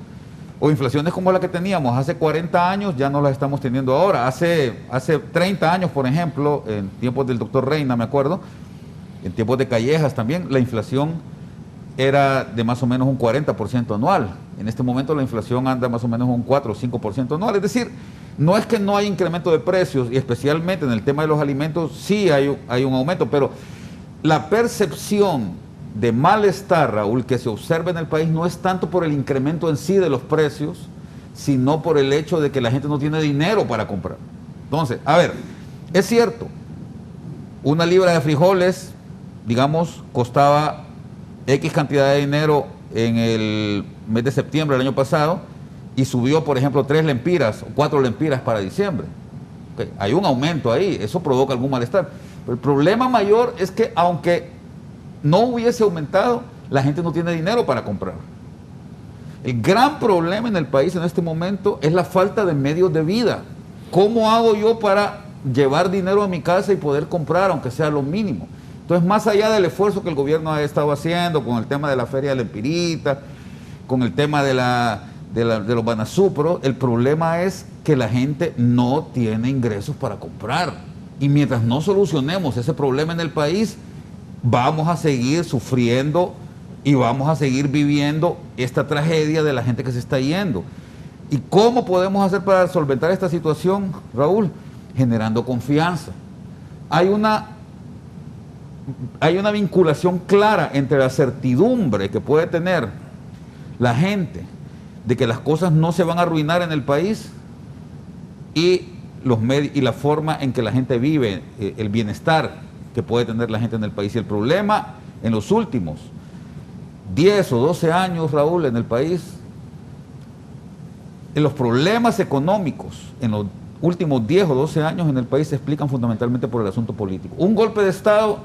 o inflaciones como la que teníamos hace 40 años, ya no las estamos teniendo ahora. Hace 30 años, por ejemplo, en tiempos del doctor Reina, me acuerdo, en tiempos de Callejas también, la inflación era de más o menos un 40% anual. En este momento la inflación anda más o menos un 4 o 5% anual. Es decir, no es que no hay incremento de precios, y especialmente en el tema de los alimentos sí hay un aumento, pero la percepción de malestar, Raúl, que se observa en el país no es tanto por el incremento en sí de los precios, sino por el hecho de que la gente no tiene dinero para comprar. Entonces, a ver, es cierto, una libra de frijoles, digamos, costaba X cantidad de dinero en el mes de septiembre del año pasado, y subió, por ejemplo, 3 lempiras o 4 lempiras para diciembre. Okay. Hay un aumento ahí, eso provoca algún malestar. Pero el problema mayor es que aunque no hubiese aumentado, la gente no tiene dinero para comprar. El gran problema en el país en este momento es la falta de medios de vida. ¿Cómo hago yo para llevar dinero a mi casa y poder comprar, aunque sea lo mínimo? Entonces, más allá del esfuerzo que el gobierno ha estado haciendo con el tema de la feria de Lempirita, con el tema de los banasupros, el problema es que la gente no tiene ingresos para comprar. Y mientras no solucionemos ese problema en el país, vamos a seguir sufriendo y vamos a seguir viviendo esta tragedia de la gente que se está yendo. ¿Y cómo podemos hacer para solventar esta situación, Raúl? Generando confianza. Hay una vinculación clara entre la certidumbre que puede tener la gente de que las cosas no se van a arruinar en el país y la forma en que la gente vive, el bienestar que puede tener la gente en el país. Y el problema en los últimos 10 o 12 años, Raúl, en el país, los problemas económicos en los últimos 10 o 12 años en el país se explican fundamentalmente por el asunto político. Un golpe de Estado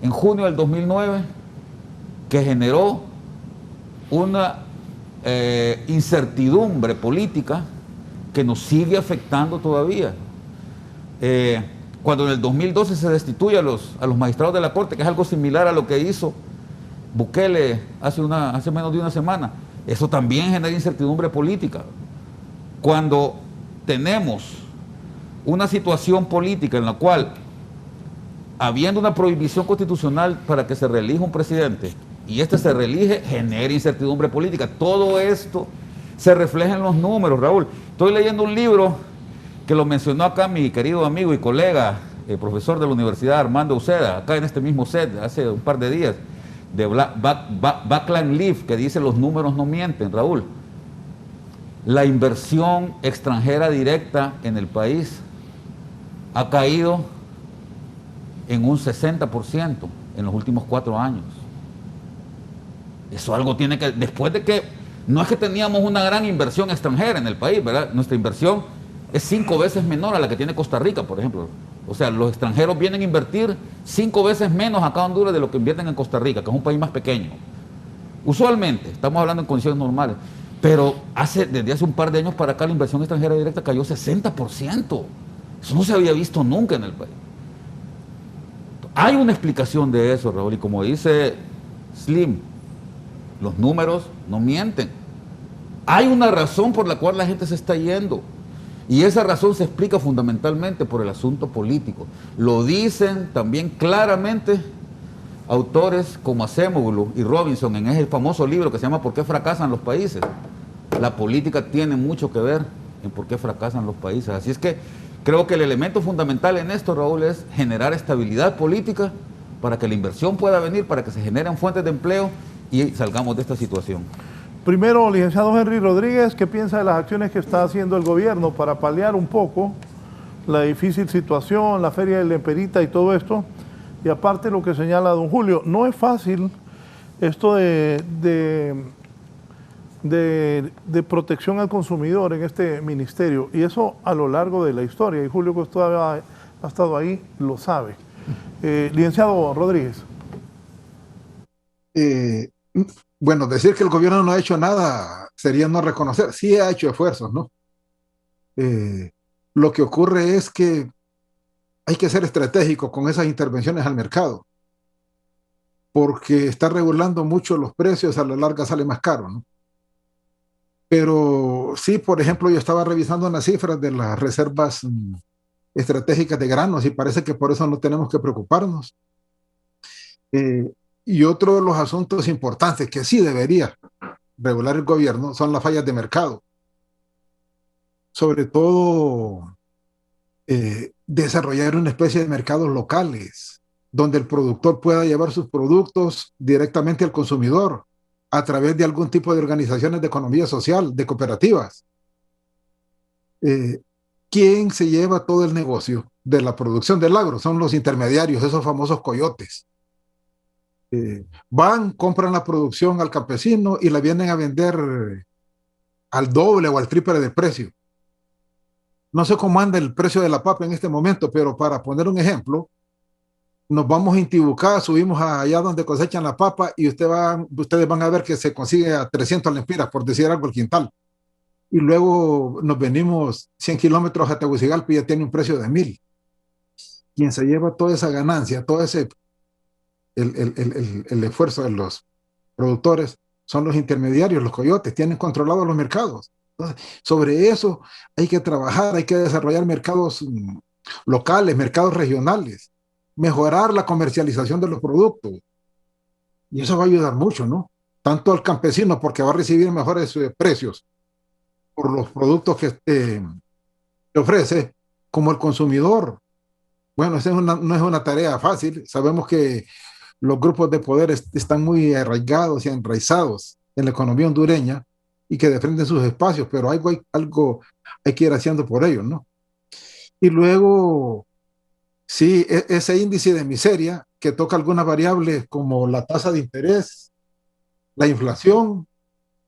en junio del 2009 que generó una incertidumbre política que nos sigue afectando todavía. Cuando en el 2012 se destituye a los magistrados de la Corte, que es algo similar a lo que hizo Bukele hace menos de una semana, eso también genera incertidumbre política. Cuando tenemos una situación política en la cual, habiendo una prohibición constitucional para que se reelija un presidente, y este se reelige, genera incertidumbre política. Todo esto se refleja en los números, Raúl. Estoy leyendo un libro que lo mencionó acá mi querido amigo y colega, profesor de la Universidad Armando Uceda, acá en este mismo set, hace un par de días, de Backline Leaf, que dice los números no mienten, Raúl. La inversión extranjera directa en el país ha caído en un 60% en los últimos 4 años. Eso algo tiene que, después de que, no es que teníamos una gran inversión extranjera en el país, ¿verdad? Nuestra inversión es 5 veces menor a la que tiene Costa Rica, por ejemplo. O sea, los extranjeros vienen a invertir 5 veces menos acá en Honduras de lo que invierten en Costa Rica, que es un país más pequeño. Usualmente, estamos hablando en condiciones normales, pero desde hace un par de años para acá la inversión extranjera directa cayó 60%. Eso no se había visto nunca en el país. Hay una explicación de eso, Raúl, y como dice Slim, los números no mienten. Hay una razón por la cual la gente se está yendo. Y esa razón se explica fundamentalmente por el asunto político. Lo dicen también claramente autores como Acemoglu y Robinson en ese famoso libro que se llama ¿Por qué fracasan los países? La política tiene mucho que ver en por qué fracasan los países. Así es que creo que el elemento fundamental en esto, Raúl, es generar estabilidad política para que la inversión pueda venir, para que se generen fuentes de empleo y salgamos de esta situación. Primero, licenciado Henry Rodríguez, ¿qué piensa de las acciones que está haciendo el gobierno para paliar un poco la difícil situación, la feria del Lemperita y todo esto? Y aparte lo que señala don Julio, no es fácil esto de protección al consumidor en este ministerio, y eso a lo largo de la historia, y Julio, que todavía ha estado ahí, lo sabe. Licenciado Rodríguez. Bueno, decir que el gobierno no ha hecho nada sería no reconocer. Sí ha hecho esfuerzos, ¿no? Lo que ocurre es que hay que ser estratégico con esas intervenciones al mercado, porque está regulando mucho los precios, a la larga sale más caro, ¿no? Pero sí, por ejemplo, yo estaba revisando las cifras de las reservas estratégicas de granos y parece que por eso no tenemos que preocuparnos. Y otro de los asuntos importantes que sí debería regular el gobierno son las fallas de mercado. Sobre todo, desarrollar una especie de mercados locales, donde el productor pueda llevar sus productos directamente al consumidor a través de algún tipo de organizaciones de economía social, de cooperativas. ¿Quién se lleva todo el negocio de la producción del agro? Son los intermediarios, esos famosos coyotes. Van, compran la producción al campesino y la vienen a vender al doble o al triple de precio. No sé cómo anda el precio de la papa en este momento, pero para poner un ejemplo, nos vamos a Intibucá, subimos allá donde cosechan la papa y ustedes van a ver que se consigue a 300 lempiras, por decir algo, el quintal. Y luego nos venimos 100 kilómetros a Tegucigalpa y ya tiene un precio de 1,000. Quien se lleva toda esa ganancia, todo ese el esfuerzo de los productores son los intermediarios, los coyotes, tienen controlados los mercados. Entonces, sobre eso hay que trabajar, hay que desarrollar mercados locales, mercados regionales, mejorar la comercialización de los productos. Y eso va a ayudar mucho, ¿no? Tanto al campesino, porque va a recibir mejores precios por los productos que ofrece, como el consumidor. Bueno, esa no es una tarea fácil. Sabemos que los grupos de poder están muy arraigados y enraizados en la economía hondureña y que defienden sus espacios, pero algo hay que ir haciendo por ellos, ¿no? Y luego, sí, ese índice de miseria que toca algunas variables como la tasa de interés, la inflación,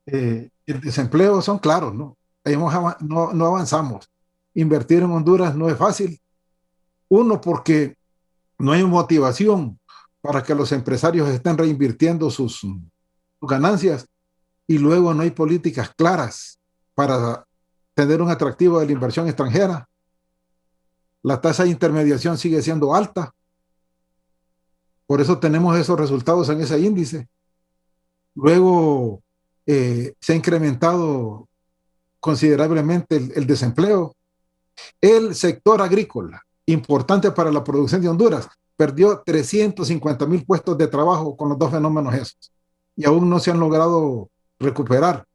el desempleo, son claros, ¿no? no avanzamos. Invertir en Honduras no es fácil. Uno, porque no hay motivación para que los empresarios estén reinvirtiendo sus ganancias, y luego no hay políticas claras para tener un atractivo de la inversión extranjera. La tasa de intermediación sigue siendo alta. Por eso tenemos esos resultados en ese índice. Luego se ha incrementado considerablemente el desempleo. El sector agrícola, importante para la producción de Honduras, perdió 350,000 puestos de trabajo con los dos fenómenos esos, y aún no se han logrado recuperar.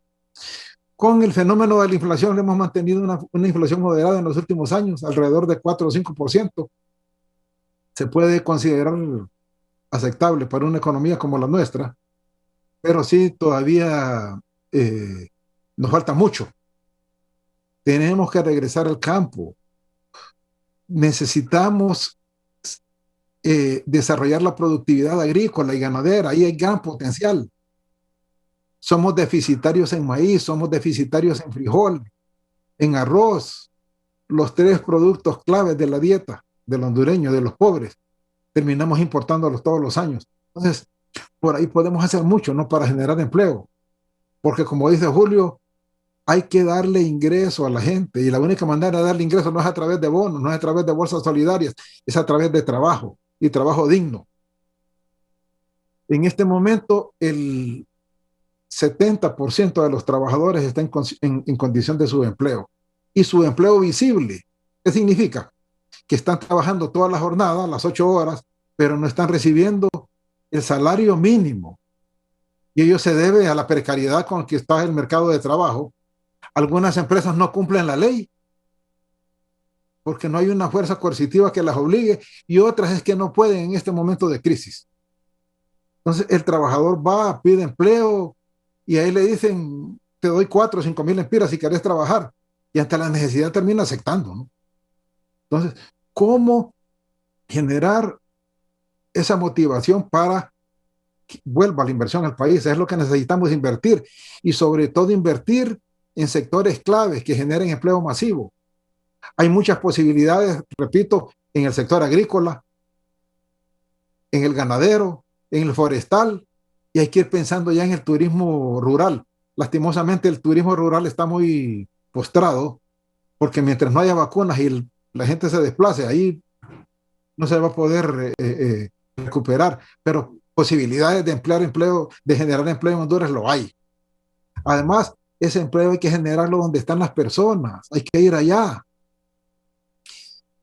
Con el fenómeno de la inflación, hemos mantenido una inflación moderada en los últimos años, alrededor de 4 o 5%. Se puede considerar aceptable para una economía como la nuestra, pero sí todavía nos falta mucho. Tenemos que regresar al campo. Necesitamos desarrollar la productividad agrícola y ganadera. Ahí hay gran potencial. Somos deficitarios en maíz, somos deficitarios en frijol, en arroz, los 3 productos claves de la dieta del hondureño, de los pobres. Terminamos importándolos todos los años. Entonces, por ahí podemos hacer mucho, ¿no?, para generar empleo. Porque como dice Julio, hay que darle ingreso a la gente, y la única manera de darle ingreso no es a través de bonos, no es a través de bolsas solidarias, es a través de trabajo, y trabajo digno. En este momento, el 70% de los trabajadores están en condición de subempleo, y subempleo visible. ¿Qué significa? Que están trabajando toda la jornada, las 8 horas, pero no están recibiendo el salario mínimo, y ello se debe a la precariedad con que está el mercado de trabajo. Algunas empresas no cumplen la ley porque no hay una fuerza coercitiva que las obligue, y otras es que no pueden en este momento de crisis. Entonces el trabajador va, pide empleo, y ahí le dicen: te doy 4 o 5 mil lempiras si querés trabajar, y ante la necesidad termina aceptando, ¿no? Entonces, ¿cómo generar esa motivación para que vuelva la inversión al país? Es lo que necesitamos invertir, y sobre todo invertir en sectores claves que generen empleo masivo. Hay muchas posibilidades, repito, en el sector agrícola, en el ganadero, en el forestal, y hay que ir pensando ya en el turismo rural. Lastimosamente el turismo rural está muy postrado, porque mientras no haya vacunas y la gente se desplace, ahí no se va a poder recuperar, pero posibilidades de de generar empleo en Honduras lo hay. Además, ese empleo hay que generarlo donde están las personas, hay que ir allá.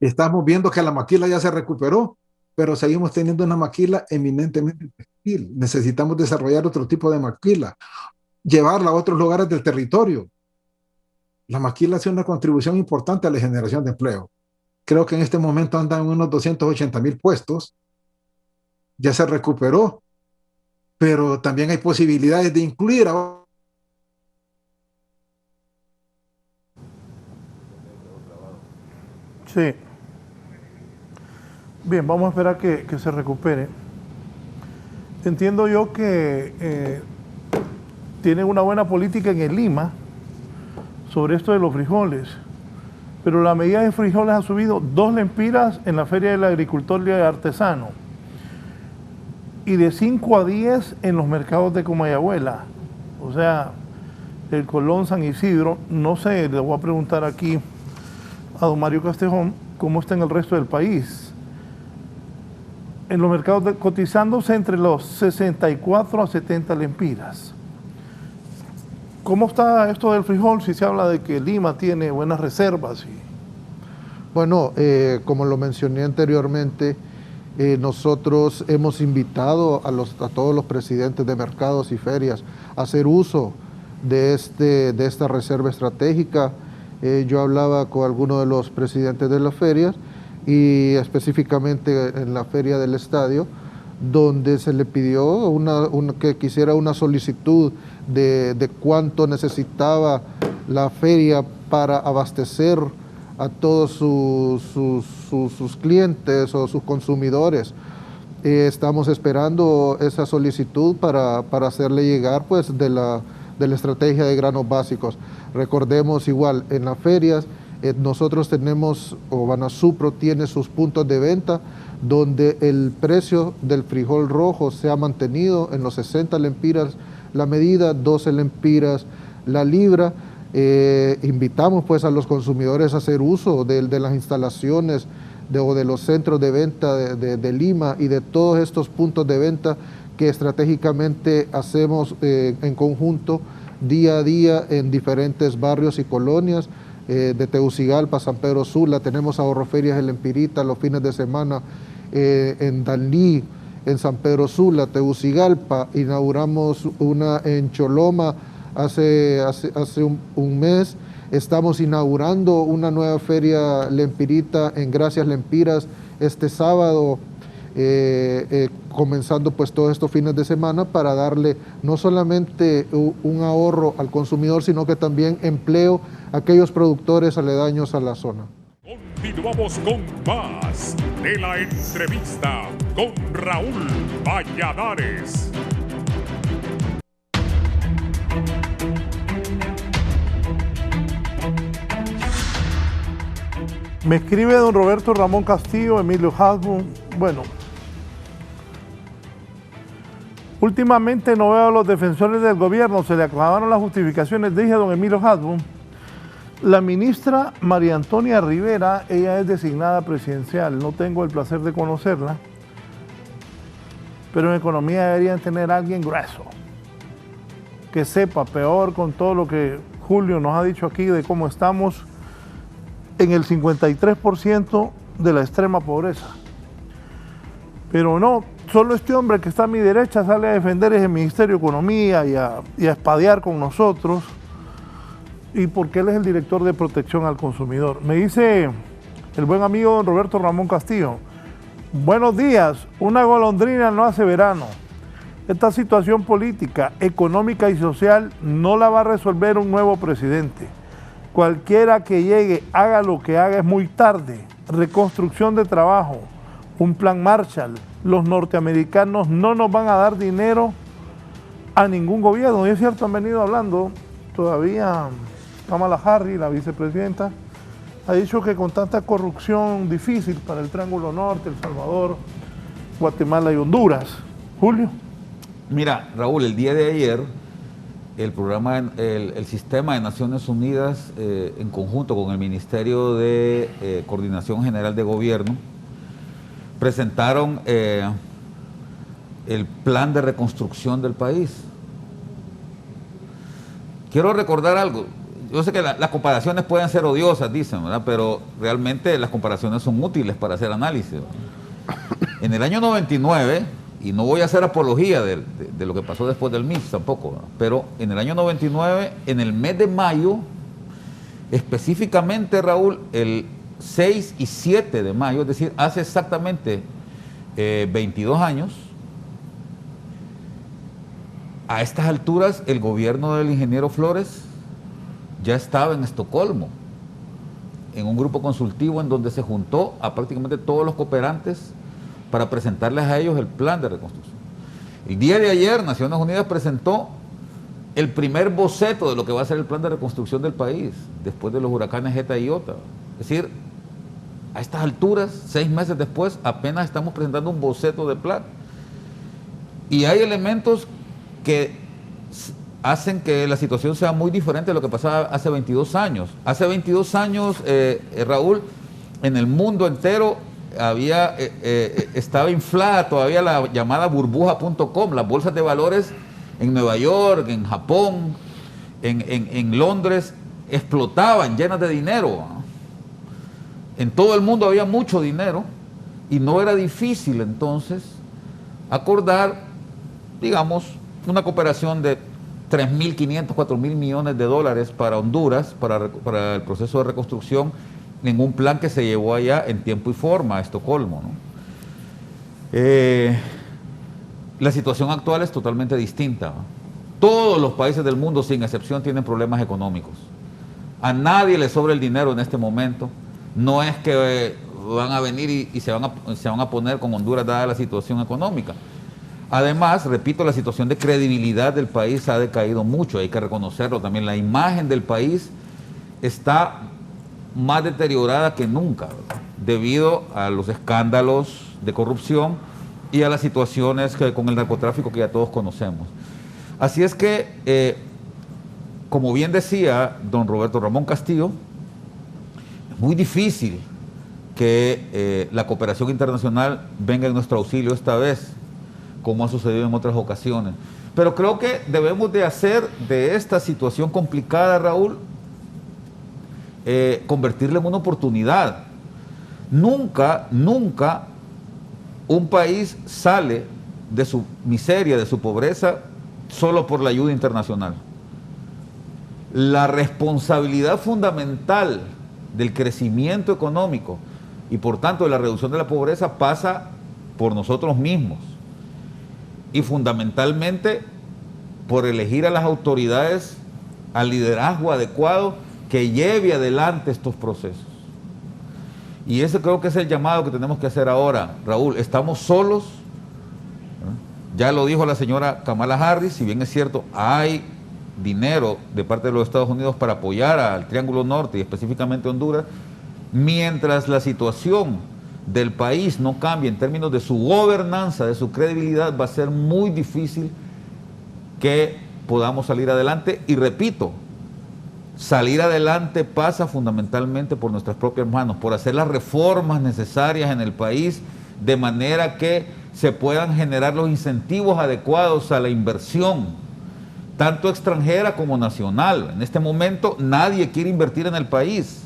Estamos viendo que la maquila ya se recuperó, pero seguimos teniendo una maquila eminentemente textil. Necesitamos desarrollar otro tipo de maquila, llevarla a otros lugares del territorio. La maquila hace una contribución importante a la generación de empleo. Creo que en este momento andan en unos 280,000 puestos, ya se recuperó, pero también hay posibilidades de incluir a... Sí. Bien, vamos a esperar que se recupere. Entiendo yo que tienen una buena política en el Lima sobre esto de los frijoles, pero la medida de frijoles ha subido 2 lempiras en la Feria del Agricultor y Artesano, y de 5 a 10 en los mercados de Comayagüela, o sea, el Colón, San Isidro. No sé, le voy a preguntar aquí a don Mario Castejón cómo está en el resto del país. En los mercados cotizándose entre los 64 a 70 lempiras. ¿Cómo está esto del frijol? Si se habla de que Lima tiene buenas reservas. Bueno, como lo mencioné anteriormente, nosotros hemos invitado a todos los presidentes de mercados y ferias a hacer uso de esta reserva estratégica. Yo hablaba con algunos de los presidentes de las ferias, y específicamente en la feria del estadio, donde se le pidió que quisiera una solicitud de cuánto necesitaba la feria para abastecer a todos sus clientes o sus consumidores. Estamos esperando esa solicitud para hacerle llegar, pues, de de la estrategia de granos básicos. Recordemos igual, en las ferias nosotros tenemos, o Banasupro tiene sus puntos de venta, donde el precio del frijol rojo se ha mantenido en los 60 lempiras la medida, 12 lempiras la libra. Invitamos pues a los consumidores a hacer uso de las instalaciones o de los centros de venta de Lima y de todos estos puntos de venta que estratégicamente hacemos en conjunto día a día en diferentes barrios y colonias, de Tegucigalpa, San Pedro Sula. Tenemos ahorroferias en Lempirita los fines de semana, en Danlí, en San Pedro Sula, Tegucigalpa. Inauguramos una en Choloma hace un mes. Estamos inaugurando una nueva feria Lempirita en Gracias Lempiras este sábado, comenzando pues todos estos fines de semana para darle no solamente un ahorro al consumidor, sino que también empleo a aquellos productores aledaños a la zona. Continuamos con más de la entrevista con Raúl Valladares. Me escribe don Roberto Ramón Castillo, Emilio Hasbun. Bueno, últimamente no veo a los defensores del gobierno, se le acabaron las justificaciones, dije a don Emilio Hasbun. La ministra María Antonia Rivera, ella es designada presidencial, no tengo el placer de conocerla, pero en economía deberían tener a alguien grueso, que sepa, peor con todo lo que Julio nos ha dicho aquí de cómo estamos en el 53% de la extrema pobreza. Pero no, solo este hombre que está a mi derecha sale a defender ese Ministerio de Economía y a espadear con nosotros, y porque él es el director de protección al consumidor. Me dice el buen amigo don Roberto Ramón Castillo: buenos días, una golondrina no hace verano. Esta situación política, económica y social no la va a resolver un nuevo presidente. Cualquiera que llegue, haga lo que haga, es muy tarde. Reconstrucción de trabajo, un plan Marshall. Los norteamericanos no nos van a dar dinero a ningún gobierno. Y es cierto, han venido hablando, todavía Kamala Harris, la vicepresidenta, ha dicho que con tanta corrupción difícil para el Triángulo Norte, El Salvador, Guatemala y Honduras. Julio. Mira, Raúl, el día de ayer el programa, el Sistema de Naciones Unidas, en conjunto con el Ministerio de Coordinación General de Gobierno, presentaron el plan de reconstrucción del país. Quiero recordar algo. Yo sé que las comparaciones pueden ser odiosas, dicen, ¿verdad? Pero realmente las comparaciones son útiles para hacer análisis, ¿verdad? En el año 99, y no voy a hacer apología de lo que pasó después del MIS tampoco, ¿verdad? Pero en el año 99, en el mes de mayo, específicamente, Raúl, el 6 y 7 de mayo, es decir, hace exactamente 22 años, a estas alturas el gobierno del ingeniero Flores ya estaba en Estocolmo, en un grupo consultivo en donde se juntó a prácticamente todos los cooperantes para presentarles a ellos el plan de reconstrucción. El día de ayer Naciones Unidas presentó el primer boceto de lo que va a ser el plan de reconstrucción del país después de los huracanes Eta y Iota. Es decir, a estas alturas, 6 meses después, apenas estamos presentando un boceto de plan. Y hay elementos que hacen que la situación sea muy diferente de lo que pasaba hace 22 años. Hace 22 años, Raúl, en el mundo entero estaba inflada todavía la llamada burbuja.com, las bolsas de valores en Nueva York, en Japón, en Londres, explotaban llenas de dinero. En todo el mundo había mucho dinero y no era difícil entonces acordar, digamos, una cooperación de 3.500, 4.000 millones de dólares para Honduras, para el proceso de reconstrucción, en un plan que se llevó allá en tiempo y forma a Estocolmo, ¿no? La situación actual es totalmente distinta, ¿no? Todos los países del mundo, sin excepción, tienen problemas económicos. A nadie le sobra el dinero en este momento. No es que van a venir y se van a poner con Honduras dada la situación económica. Además, repito, la situación de credibilidad del país ha decaído mucho, hay que reconocerlo también. La imagen del país está más deteriorada que nunca, ¿verdad?, debido a los escándalos de corrupción y a las situaciones con el narcotráfico que ya todos conocemos. Así es que, como bien decía don Roberto Ramón Castillo, es muy difícil que la cooperación internacional venga en nuestro auxilio esta vez, como ha sucedido en otras ocasiones. Pero creo que debemos de hacer de esta situación complicada, Raúl, convertirla en una oportunidad. Nunca un país sale de su miseria, de su pobreza, solo por la ayuda internacional. La responsabilidad fundamental del crecimiento económico y por tanto de la reducción de la pobreza pasa por nosotros mismos y fundamentalmente por elegir a las autoridades al liderazgo adecuado que lleve adelante estos procesos. Y ese creo que es el llamado que tenemos que hacer ahora, Raúl. Estamos solos, ya lo dijo la señora Kamala Harris, si bien es cierto, hay dinero de parte de los Estados Unidos para apoyar al Triángulo Norte y específicamente Honduras, mientras la situación del país no cambie en términos de su gobernanza, de su credibilidad, va a ser muy difícil que podamos salir adelante. Y repito, salir adelante pasa fundamentalmente por nuestras propias manos, por hacer las reformas necesarias en el país, de manera que se puedan generar los incentivos adecuados a la inversión, tanto extranjera como nacional. En este momento nadie quiere invertir en el país,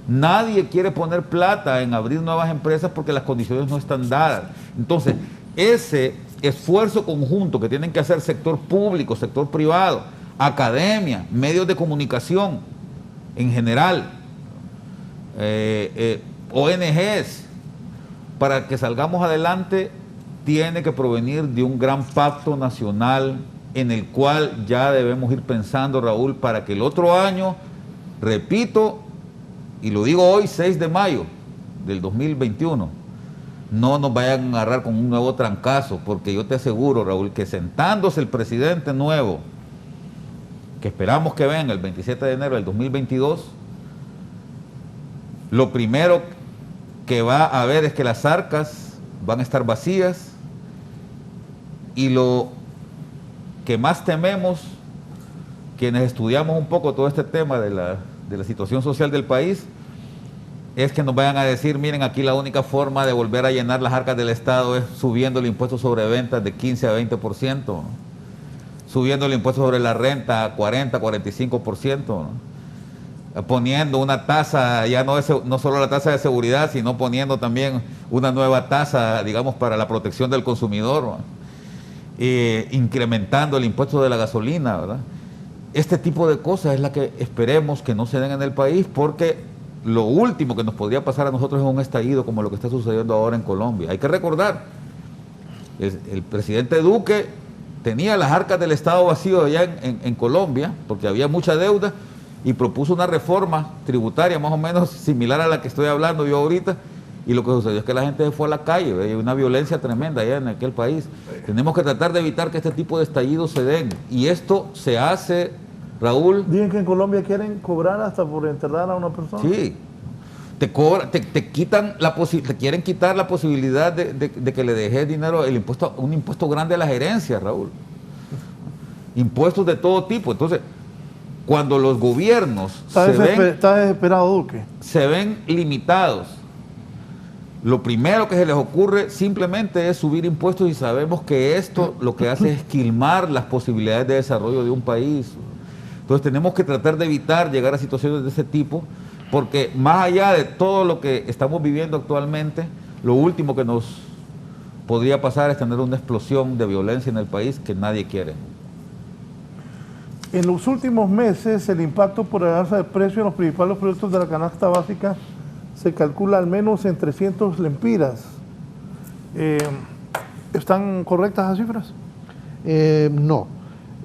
nadie quiere poner plata en abrir nuevas empresas porque las condiciones no están dadas. Entonces, ese esfuerzo conjunto que tienen que hacer sector público, sector privado, academia, medios de comunicación en general, ONGs, para que salgamos adelante, tiene que provenir de un gran pacto nacional en el cual ya debemos ir pensando, Raúl, para que el otro año, repito, y lo digo hoy, 6 de mayo del 2021, no nos vayan a agarrar con un nuevo trancazo, porque yo te aseguro, Raúl, que sentándose el presidente nuevo, que esperamos que venga el 27 de enero del 2022, lo primero que va a haber es que las arcas van a estar vacías, y lo que más tememos, quienes estudiamos un poco todo este tema de la situación social del país, es que nos vayan a decir, miren, aquí la única forma de volver a llenar las arcas del Estado es subiendo el impuesto sobre ventas de 15 a 20%, ¿no?, subiendo el impuesto sobre la renta a 40, 45%, ¿no?, poniendo una tasa, ya no solo la tasa de seguridad, sino poniendo también una nueva tasa, digamos, para la protección del consumidor, ¿no?, incrementando el impuesto de la gasolina, ¿verdad? Este tipo de cosas es la que esperemos que no se den en el país, porque lo último que nos podría pasar a nosotros es un estallido como lo que está sucediendo ahora en Colombia. Hay que recordar, el presidente Duque tenía las arcas del Estado vacío allá en Colombia, porque había mucha deuda, y propuso una reforma tributaria más o menos similar a la que estoy hablando yo ahorita, y lo que sucedió es que la gente se fue a la calle, ¿verdad? Hay una violencia tremenda allá en aquel país. Tenemos que tratar de evitar que este tipo de estallidos se den, y esto se hace, Raúl. Dicen que en Colombia quieren cobrar hasta por enterrar a una persona. Sí, te quieren quitar la posibilidad de que le dejes dinero, un impuesto grande a las herencias, Raúl. Impuestos de todo tipo. Entonces, cuando los gobiernos está desesperado Duque, se ven limitados, lo primero que se les ocurre simplemente es subir impuestos, y sabemos que esto lo que hace es esquilmar las posibilidades de desarrollo de un país. Entonces tenemos que tratar de evitar llegar a situaciones de ese tipo, porque más allá de todo lo que estamos viviendo actualmente, lo último que nos podría pasar es tener una explosión de violencia en el país que nadie quiere. En los últimos meses, el impacto por el alza de precio en los principales productos de la canasta básica se calcula al menos en 300 lempiras. ¿Están correctas las cifras? No.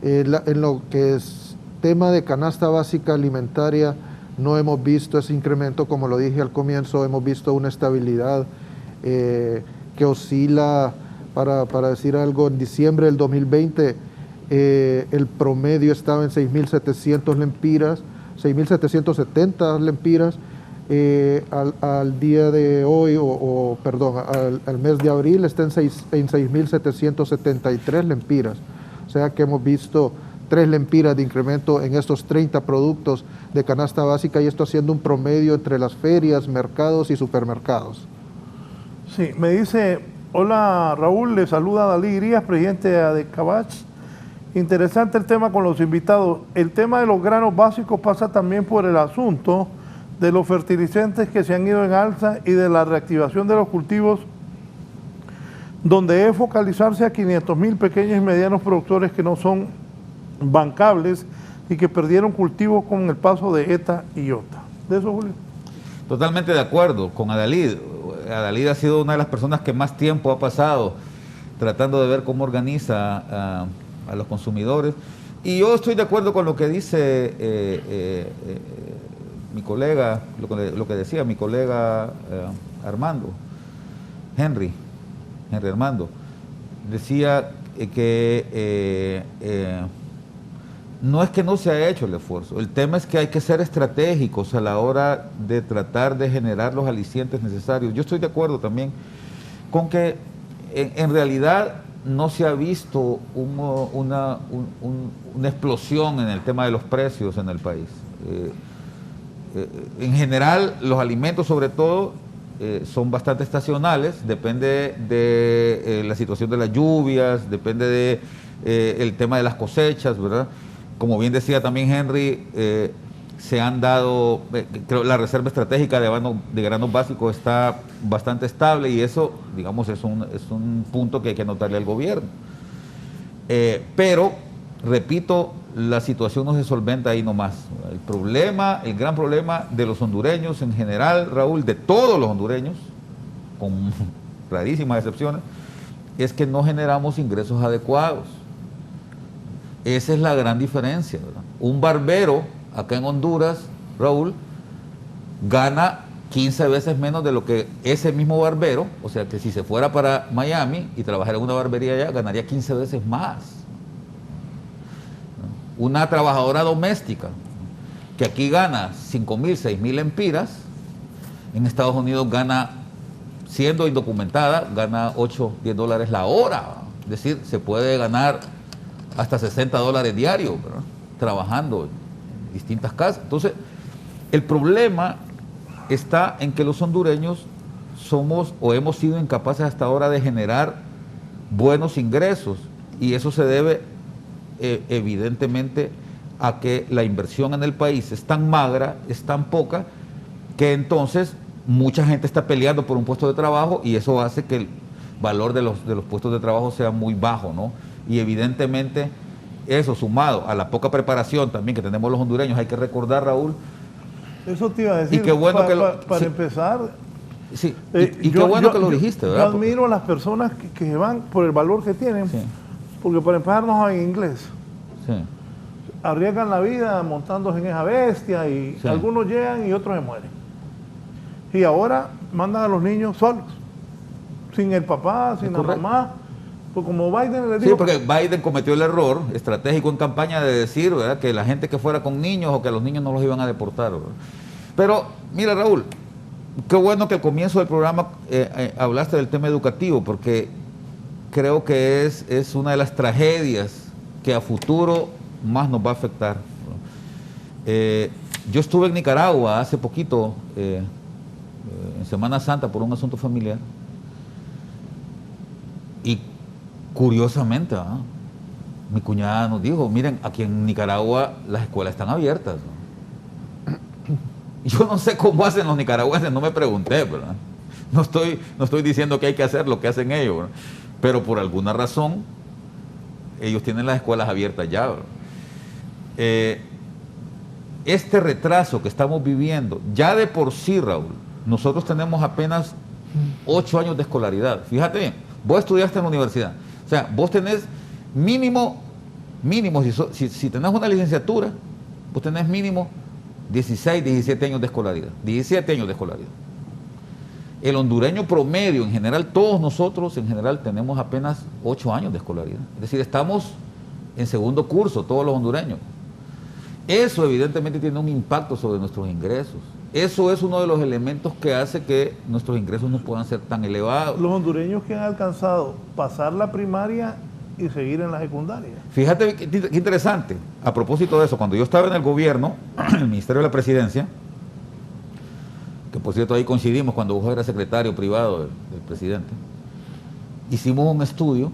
En lo que es tema de canasta básica alimentaria, no hemos visto ese incremento, como lo dije al comienzo, hemos visto una estabilidad que oscila para decir algo, en diciembre del 2020 el promedio estaba en 6.700 lempiras, 6.770 lempiras. Al día de hoy, al mes de abril está en 6.773 lempiras. O sea que hemos visto 3 lempiras de incremento en estos 30 productos de canasta básica, y esto haciendo un promedio entre las ferias, mercados y supermercados. Sí, me dice, hola Raúl, le saluda Dalí Grías, presidente de ADECABACH. Interesante el tema con los invitados. El tema de los granos básicos pasa también por el asunto de los fertilizantes que se han ido en alza y de la reactivación de los cultivos, donde debe focalizarse a 500.000 pequeños y medianos productores que no son bancables y que perdieron cultivos con el paso de ETA y IOTA. ¿De eso, Julio? Totalmente de acuerdo con Adalid. Adalid ha sido una de las personas que más tiempo ha pasado tratando de ver cómo organiza a los consumidores. Y yo estoy de acuerdo con lo que dice mi colega, lo que decía mi colega Armando, Henry Armando, decía que no es que no se ha hecho el esfuerzo, el tema es que hay que ser estratégicos a la hora de tratar de generar los alicientes necesarios. Yo estoy de acuerdo también con que en realidad no se ha visto una explosión en el tema de los precios en el país. En general, los alimentos sobre todo son bastante estacionales, depende de la situación de las lluvias, depende del tema de las cosechas, ¿verdad? Como bien decía también Henry, se han dado, creo la reserva estratégica de granos básicos está bastante estable, y eso, digamos, es un punto que hay que anotarle al gobierno. Pero, repito, la situación no se solventa ahí nomás. El gran problema de los hondureños en general, Raúl, de todos los hondureños, con rarísimas excepciones, es que no generamos ingresos adecuados. Esa es la gran diferencia, ¿verdad? Un barbero acá en Honduras, Raúl, gana 15 veces menos de lo que ese mismo barbero, o sea que si se fuera para Miami y trabajara en una barbería allá, ganaría 15 veces más. Una trabajadora doméstica que aquí gana 5.000, 6.000 lempiras, en Estados Unidos gana, siendo indocumentada, gana 8, 10 dólares la hora. Es decir, se puede ganar hasta 60 dólares diarios, ¿verdad? Trabajando en distintas casas. Entonces, el problema está en que los hondureños somos o hemos sido incapaces hasta ahora de generar buenos ingresos, y eso se debe evidentemente a que la inversión en el país es tan magra, es tan poca, que entonces mucha gente está peleando por un puesto de trabajo, y eso hace que el valor de los puestos de trabajo sea muy bajo, ¿no? Y evidentemente eso, sumado a la poca preparación también que tenemos los hondureños, hay que recordar, Raúl. Eso te iba a decir. Y qué bueno para empezar. Sí, y qué bueno que lo dijiste, ¿verdad? Yo admiro a las personas que van por el valor que tienen, Sí. porque para empezar no saben inglés. Sí. Arriesgan la vida montándose en esa bestia, y Sí. algunos llegan y otros se mueren. Y ahora mandan a los niños solos, sin el papá, sin la mamá. Pues como Biden le dijo. Sí, porque Biden cometió el error estratégico en campaña de decir, ¿verdad?, que la gente que fuera con niños o que los niños no los iban a deportar, ¿verdad? Pero, mira, Raúl, qué bueno que al comienzo del programa hablaste del tema educativo, porque creo que es una de las tragedias que a futuro más nos va a afectar. Yo estuve en Nicaragua hace poquito, en Semana Santa, por un asunto familiar, y curiosamente, mi cuñada nos dijo, miren, aquí en Nicaragua las escuelas están abiertas, ¿no? Yo no sé cómo hacen los nicaragüenses, no me pregunté, ¿verdad? No estoy diciendo que hay que hacer lo que hacen ellos, ¿verdad? Pero por alguna razón ellos tienen las escuelas abiertas ya, ¿verdad? Este retraso que estamos viviendo, ya de por sí, Raúl, nosotros tenemos apenas 8 años de escolaridad. Fíjate bien, vos estudiaste en la universidad. O sea, vos tenés mínimo, si tenés una licenciatura, vos tenés mínimo 16, 17 años de escolaridad. 17 años de escolaridad. El hondureño promedio, en general, todos nosotros en general tenemos apenas 8 años de escolaridad. Es decir, estamos en segundo curso, todos los hondureños. Eso evidentemente tiene un impacto sobre nuestros ingresos. Eso es uno de los elementos que hace que nuestros ingresos no puedan ser tan elevados. Los hondureños que han alcanzado pasar la primaria y seguir en la secundaria. Fíjate qué interesante, a propósito de eso, cuando yo estaba en el gobierno, en el Ministerio de la Presidencia, que por cierto ahí coincidimos cuando vos eras secretario privado del presidente, hicimos un estudio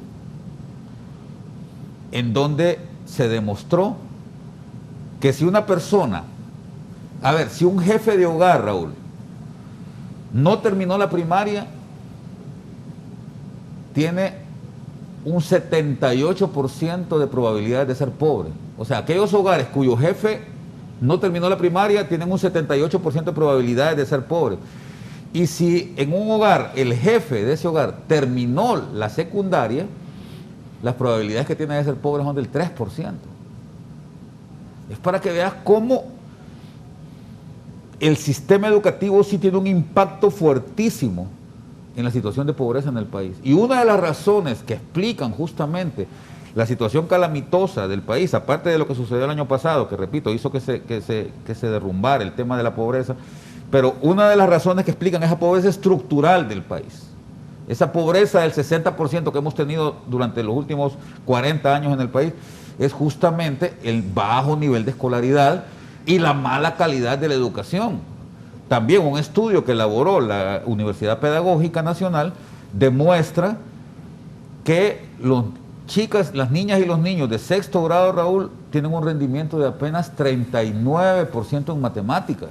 en donde se demostró que si una persona, a ver, si un jefe de hogar, Raúl, no terminó la primaria, tiene un 78% de probabilidades de ser pobre. O sea, aquellos hogares cuyo jefe no terminó la primaria tienen un 78% de probabilidades de ser pobre. Y si en un hogar, el jefe de ese hogar terminó la secundaria, las probabilidades que tiene de ser pobre son del 3%. Es para que veas cómo el sistema educativo sí tiene un impacto fuertísimo en la situación de pobreza en el país. Y una de las razones que explican justamente la situación calamitosa del país, aparte de lo que sucedió el año pasado, que repito, hizo que se derrumbara el tema de la pobreza, pero una de las razones que explican esa pobreza estructural del país, esa pobreza del 60% que hemos tenido durante los últimos 40 años en el país, es justamente el bajo nivel de escolaridad y la mala calidad de la educación. También un estudio que elaboró la Universidad Pedagógica Nacional demuestra que las niñas y los niños de sexto grado, Raúl, tienen un rendimiento de apenas 39% en matemáticas.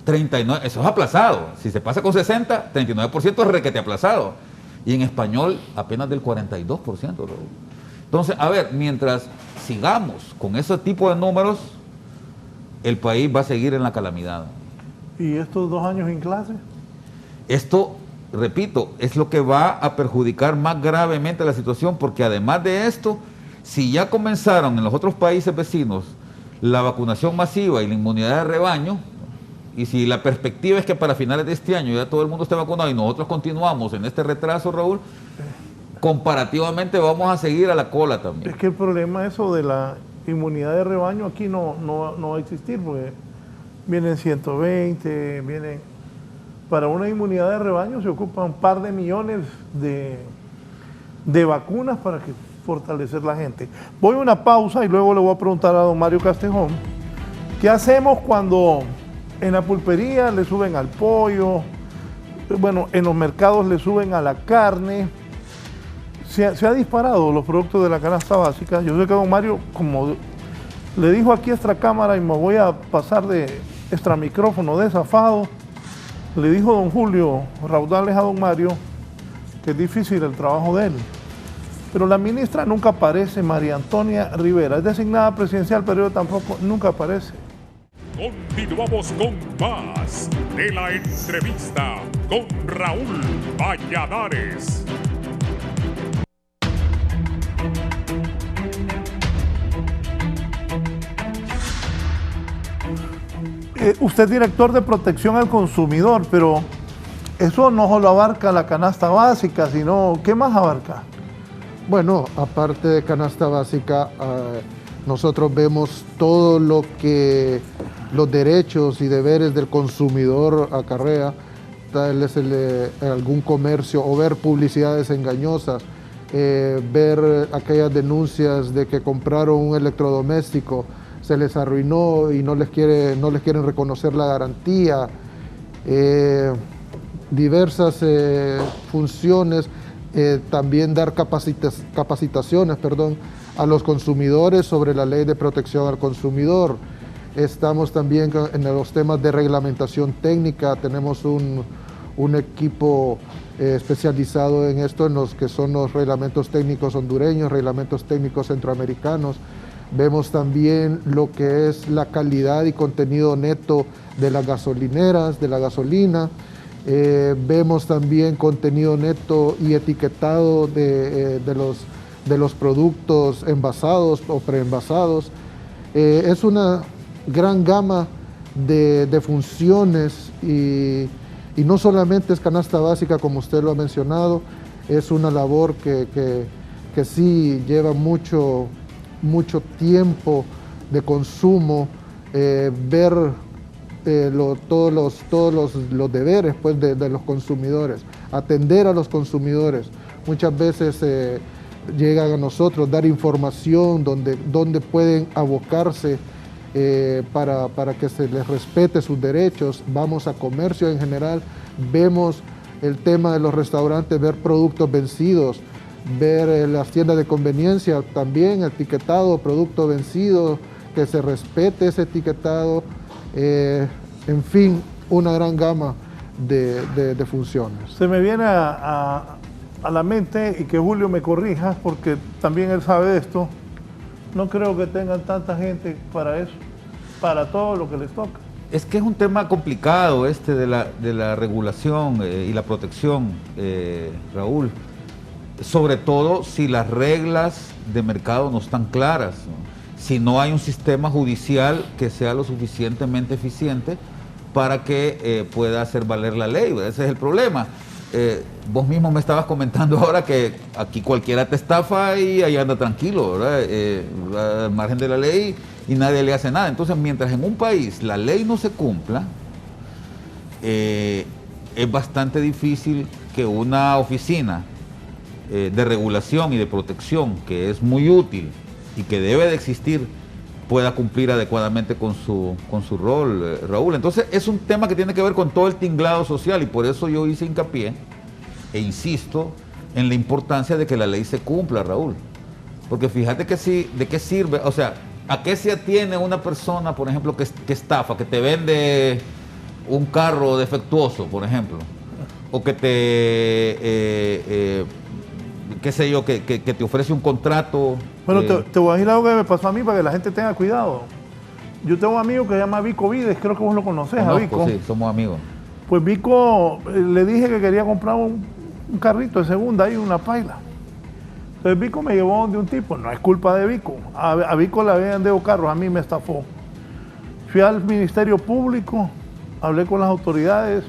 39, eso es aplazado. Si se pasa con 60, 39% es requete aplazado. Y en español apenas del 42%, Raúl. Entonces, a ver, mientras sigamos con ese tipo de números, el país va a seguir en la calamidad. ¿Y estos 2 años en clase? Esto, repito, es lo que va a perjudicar más gravemente la situación, porque además de esto, si ya comenzaron en los otros países vecinos la vacunación masiva y la inmunidad de rebaño, y si la perspectiva es que para finales de este año ya todo el mundo esté vacunado y nosotros continuamos en este retraso, Raúl, comparativamente vamos a seguir a la cola también. Es que el problema eso de la inmunidad de rebaño aquí no va a existir, porque vienen 120, para una inmunidad de rebaño se ocupa un par de millones de vacunas para fortalecer la gente. Voy a una pausa y luego le voy a preguntar a don Mario Castejón, ¿qué hacemos cuando en la pulpería le suben al pollo, bueno, en los mercados le suben a la carne? Se ha disparado los productos de la canasta básica. Yo sé que don Mario, como le dijo aquí extra cámara, y me voy a pasar de extra micrófono de zafado, le dijo don Julio Raudales a don Mario que es difícil el trabajo de él. Pero la ministra nunca aparece, María Antonia Rivera, es designada presidencial, pero tampoco nunca aparece. Continuamos con más de la entrevista con Raúl Valladares. Usted es director de protección al consumidor, pero eso no solo abarca la canasta básica, sino ¿qué más abarca? Bueno, aparte de canasta básica, nosotros vemos todo lo que los derechos y deberes del consumidor acarrea, tal vez algún comercio o ver publicidades engañosas, ver aquellas denuncias de que compraron un electrodoméstico, se les arruinó y no les quieren reconocer la garantía, diversas funciones, también dar capacitaciones a los consumidores sobre la ley de protección al consumidor. Estamos también en los temas de reglamentación técnica, tenemos un equipo especializado en esto, en los que son los reglamentos técnicos hondureños, reglamentos técnicos centroamericanos. Vemos también lo que es la calidad y contenido neto de las gasolineras, de la gasolina. Vemos también contenido neto y etiquetado de los productos envasados o preenvasados. Es una gran gama de funciones y Y no solamente es canasta básica, como usted lo ha mencionado, es una labor que sí lleva mucho tiempo de consumo, ver todos los deberes pues, de los consumidores, atender a los consumidores. Muchas veces llegan a nosotros dar información donde pueden abocarse para que se les respete sus derechos. Vamos a comercio en general, vemos el tema de los restaurantes, ver productos vencidos, ver las tiendas de conveniencia también, etiquetado, producto vencido, que se respete ese etiquetado, en fin, una gran gama de funciones. Se me viene a la mente, y que Julio me corrija, porque también él sabe de esto, no creo que tengan tanta gente para eso, para todo lo que les toca. Es que es un tema complicado de la regulación y la protección, Raúl. Sobre todo si las reglas de mercado no están claras, ¿no? Si no hay un sistema judicial que sea lo suficientemente eficiente para que pueda hacer valer la ley. Ese es el problema. Vos mismo me estabas comentando ahora que aquí cualquiera te estafa y ahí anda tranquilo, ¿verdad? Al margen de la ley y nadie le hace nada. Entonces, mientras en un país la ley no se cumpla, es bastante difícil que una oficina de regulación y de protección, que es muy útil y que debe de existir, pueda cumplir adecuadamente con su rol, Raúl. Entonces es un tema que tiene que ver con todo el tinglado social, y por eso yo hice hincapié e insisto en la importancia de que la ley se cumpla, Raúl. Porque fíjate que si, ¿de qué sirve? O sea, ¿a qué se atiene una persona, por ejemplo, que estafa, que te vende un carro defectuoso, por ejemplo? O que qué sé yo, que te ofrece un contrato. Bueno, te voy a decir algo que me pasó a mí para que la gente tenga cuidado. Yo tengo un amigo que se llama Vico Vides, creo que vos lo conocés, a Vico. Sí, somos amigos. Pues Vico, le dije que quería comprar un carrito de segunda, ahí una paila. Entonces Vico me llevó donde un tipo, no es culpa de Vico. A Vico le habían dado carros, a mí me estafó. Fui al Ministerio Público, hablé con las autoridades.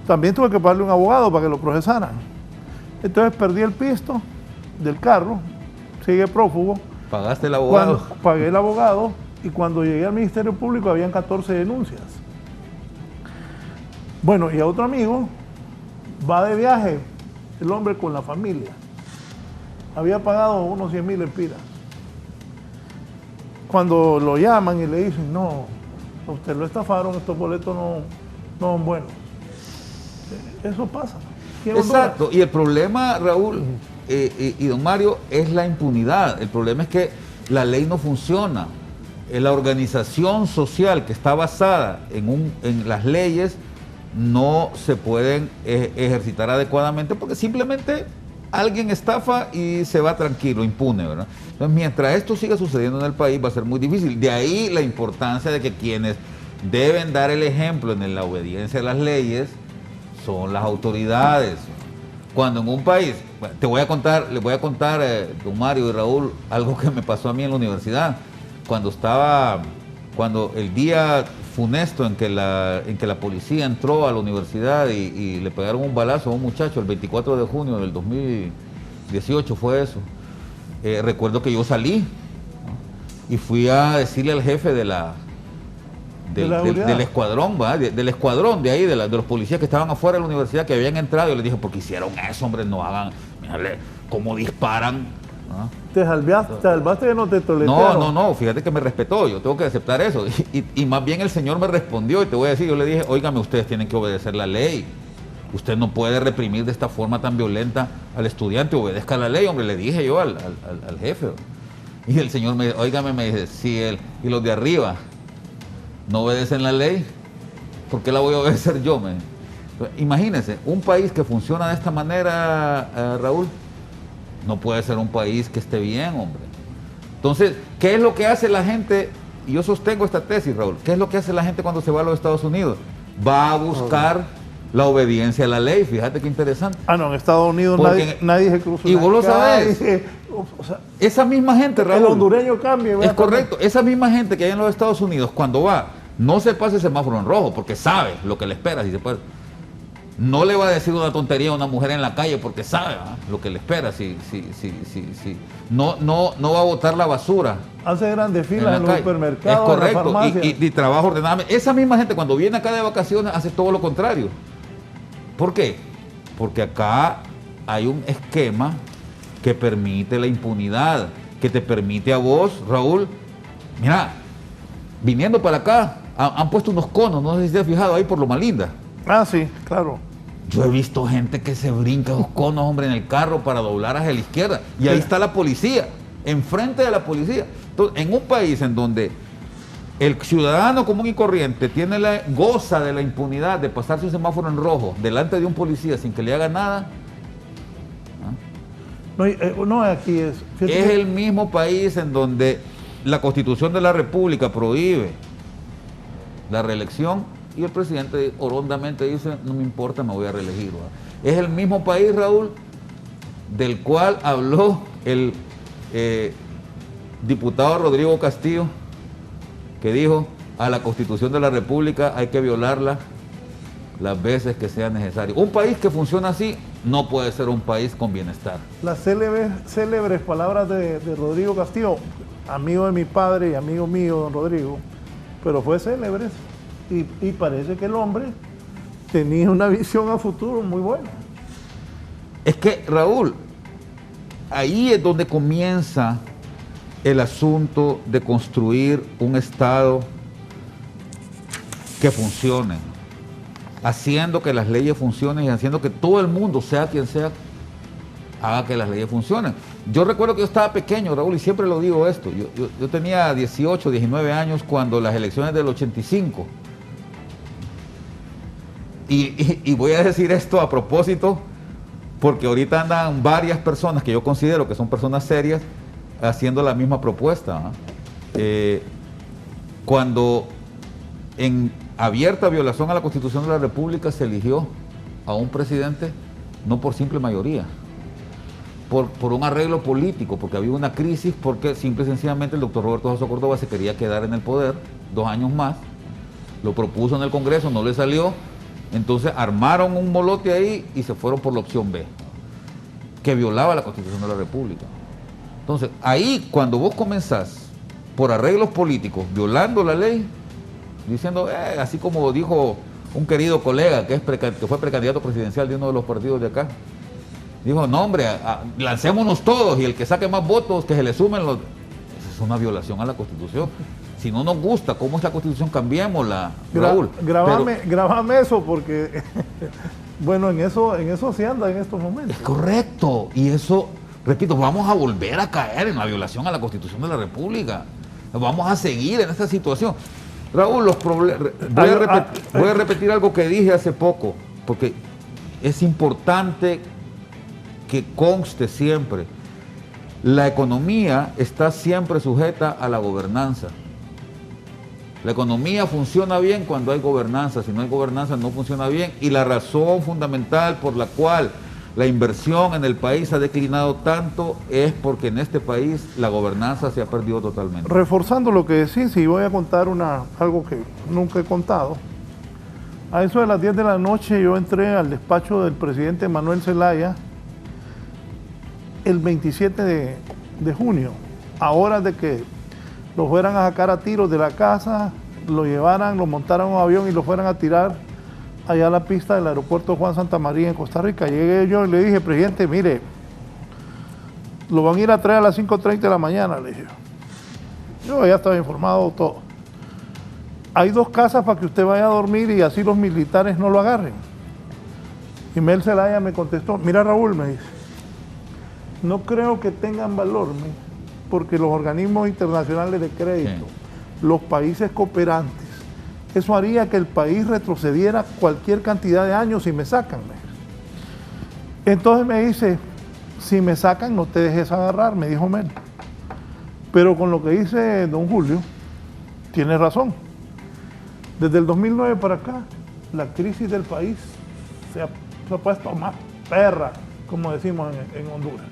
También tuve que pagarle un abogado para que lo procesaran. Entonces perdí el pisto del carro, sigue prófugo. ¿Pagaste el abogado? Pagué el abogado, y cuando llegué al Ministerio Público habían 14 denuncias. Bueno, y a otro amigo, va de viaje, el hombre con la familia. Había pagado unos 100,000 lempiras. Cuando lo llaman y le dicen, no, a usted lo estafaron, estos boletos no son buenos. Eso pasa. Exacto, y el problema, Raúl y don Mario, es la impunidad. El problema es que la ley no funciona. La organización social que está basada en las leyes no se pueden ejercitar adecuadamente porque simplemente alguien estafa y se va tranquilo, impune, ¿verdad? Entonces, mientras esto siga sucediendo en el país, va a ser muy difícil. De ahí la importancia de que quienes deben dar el ejemplo en la obediencia a las leyes son las autoridades. Cuando en un país, les voy a contar, don Mario y Raúl, algo que me pasó a mí en la universidad. Cuando el día funesto en que la policía entró a la universidad y le pegaron un balazo a un muchacho, el 24 de junio del 2018 fue eso. Recuerdo que yo salí, ¿no? Y fui a decirle al jefe del escuadrón, del escuadrón de ahí, de los policías que estaban afuera de la universidad, que habían entrado. Yo les dije, porque hicieron eso, hombre, no hagan, mírale cómo disparan, ¿no? ¿Te salvaste que no te toletearon? No, fíjate que me respetó, yo tengo que aceptar eso. Y más bien el señor me respondió, y te voy a decir, yo le dije, óigame, ustedes tienen que obedecer la ley. Usted no puede reprimir de esta forma tan violenta al estudiante, obedezca la ley, hombre, le dije yo al jefe. Y el señor me dice, sí, él y los de arriba no obedecen la ley, ¿por qué la voy a obedecer yo? Imagínense, un país que funciona de esta manera, Raúl, no puede ser un país que esté bien, hombre. Entonces, ¿qué es lo que hace la gente? Y yo sostengo esta tesis, Raúl. ¿Qué es lo que hace la gente cuando se va a los Estados Unidos? Va a buscar la obediencia a la ley. Fíjate qué interesante. No, en Estados Unidos nadie se cruza. Y vos lo sabés. O sea, esa misma gente, Raúl. El hondureño cambia. Es correcto. Esa misma gente que hay en los Estados Unidos, cuando va, no se pasa el semáforo en rojo, porque sabe lo que le espera. Si se puede. no le va a decir una tontería a una mujer en la calle porque sabe lo que le espera. No va a botar la basura. Hace grandes filas en los supermercados, es correcto, en la farmacia. y trabaja ordenadamente. Esa misma gente cuando viene acá de vacaciones hace todo lo contrario. ¿Por qué? Porque acá hay un esquema que permite la impunidad, que te permite a vos, Raúl, mira, viniendo para acá, han puesto unos conos, no sé si te has fijado ahí por Loma Linda. Ah, sí, claro. Yo he visto gente que se brinca esos conos, hombre, en el carro para doblar hacia la izquierda. Y ahí está la policía, enfrente de la policía. Entonces, en un país en donde el ciudadano común y corriente goza de la impunidad de pasar su semáforo en rojo delante de un policía sin que le haga nada. No, aquí es... Es el mismo país en donde la Constitución de la República prohíbe la reelección y el presidente orondamente dice, no me importa, me voy a reelegir. Es el mismo país, Raúl, del cual habló el diputado Rodrigo Castillo, que dijo, a la Constitución de la República hay que violarla las veces que sea necesario. Un país que funciona así no puede ser un país con bienestar. Las célebres palabras de Rodrigo Castillo, amigo de mi padre y amigo mío, don Rodrigo, pero fue célebre. Y parece que el hombre tenía una visión a futuro muy buena. Es que, Raúl, ahí es donde comienza el asunto de construir un Estado que funcione, haciendo que las leyes funcionen y haciendo que todo el mundo, sea quien sea, haga que las leyes funcionen. Yo recuerdo que yo estaba pequeño, Raúl, y siempre lo digo esto, yo tenía 18, 19 años cuando las elecciones del 85, y voy a decir esto a propósito, porque ahorita andan varias personas que yo considero que son personas serias haciendo la misma propuesta. Cuando en abierta violación a la Constitución de la República se eligió a un presidente no por simple mayoría, por un arreglo político, porque había una crisis, porque simple y sencillamente el doctor Roberto José Córdoba se quería quedar en el poder 2 años más, lo propuso en el Congreso, no le salió, entonces armaron un molote ahí y se fueron por la opción B, que violaba la Constitución de la República. Entonces, ahí cuando vos comenzás por arreglos políticos, violando la ley, diciendo, así como dijo un querido colega que fue precandidato presidencial de uno de los partidos de acá, dijo, no hombre, lancémonos todos y el que saque más votos, que se le sumen los... Esa es una violación a la Constitución. Si no nos gusta cómo es la Constitución, cambiémosla, Raúl. Grabame eso porque, bueno, en eso sí anda en estos momentos. Es correcto. Y eso, repito, vamos a volver a caer en la violación a la Constitución de la República. Vamos a seguir en esta situación. Raúl, voy a repetir algo que dije hace poco, porque es importante que conste siempre. La economía está siempre sujeta a la gobernanza. La economía funciona bien cuando hay gobernanza, si no hay gobernanza no funciona bien, y la razón fundamental por la cual la inversión en el país ha declinado tanto es porque en este país la gobernanza se ha perdido totalmente. Reforzando lo que decís, y voy a contar algo que nunca he contado. A eso de las 10 de la noche yo entré al despacho del presidente Manuel Zelaya el 27 de junio, a horas de que lo fueran a sacar a tiros de la casa, lo llevaran, lo montaran en un avión y lo fueran a tirar allá a la pista del aeropuerto Juan Santa María en Costa Rica. Llegué yo y le dije, presidente, mire, lo van a ir a traer a las 5:30 de la mañana, le dije. Yo ya estaba informado todo. Hay 2 casas para que usted vaya a dormir y así los militares no lo agarren. Y Mel Zelaya me contestó, mira Raúl, me dice, no creo que tengan valor, porque los organismos internacionales de crédito, los países cooperantes, eso haría que el país retrocediera cualquier cantidad de años si me sacan. Entonces me dice, si me sacan no te dejes agarrar, me dijo Mel. Pero con lo que dice don Julio, tiene razón. Desde el 2009 para acá, la crisis del país se ha puesto más perra, como decimos en Honduras.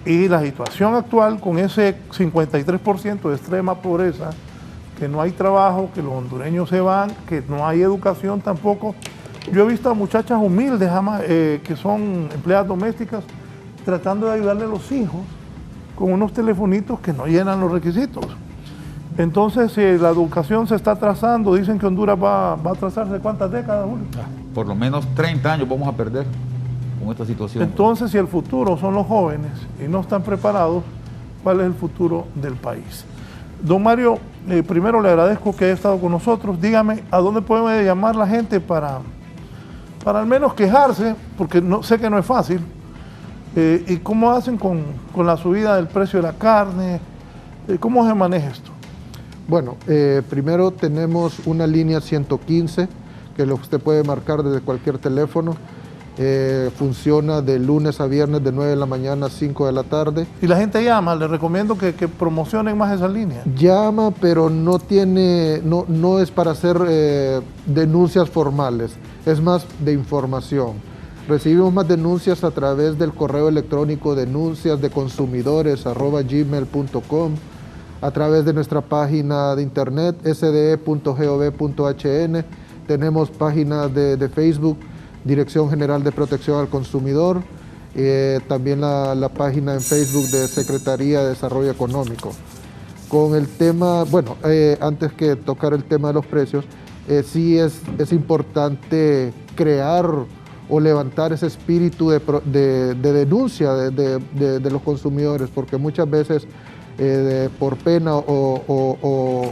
Y la situación actual, con ese 53% de extrema pobreza, que no hay trabajo, que los hondureños se van, que no hay educación tampoco, Yo he visto a muchachas humildes que son empleadas domésticas tratando de ayudarle a los hijos con unos telefonitos que no llenan los requisitos. Entonces, si la educación se está atrasando, dicen que Honduras va a atrasarse ¿cuántas décadas, Julio? Por lo menos 30 años vamos a perder con esta situación. Entonces, si el futuro son los jóvenes y no están preparados, ¿cuál es el futuro del país? Don Mario, primero le agradezco que haya estado con nosotros. Dígame, ¿a dónde puede llamar la gente para al menos quejarse? Porque sé que no es fácil. ¿Y cómo hacen con la subida del precio de la carne? ¿Cómo se maneja esto? Bueno, primero tenemos una línea 115 que usted puede marcar desde cualquier teléfono. Funciona de lunes a viernes de 9 de la mañana a 5 de la tarde. Y la gente llama, les recomiendo que promocionen más esa línea. Llama, pero no es para hacer denuncias formales, es más de información. Recibimos más denuncias a través del correo electrónico denunciasdeconsumidores@gmail.com, a través de nuestra página de internet sde.gov.hn. Tenemos páginas de Facebook, Dirección General de Protección al Consumidor, también la página en Facebook de Secretaría de Desarrollo Económico. Con el tema, bueno, antes que tocar el tema de los precios, sí es importante crear o levantar ese espíritu de denuncia de los consumidores, porque muchas veces por pena o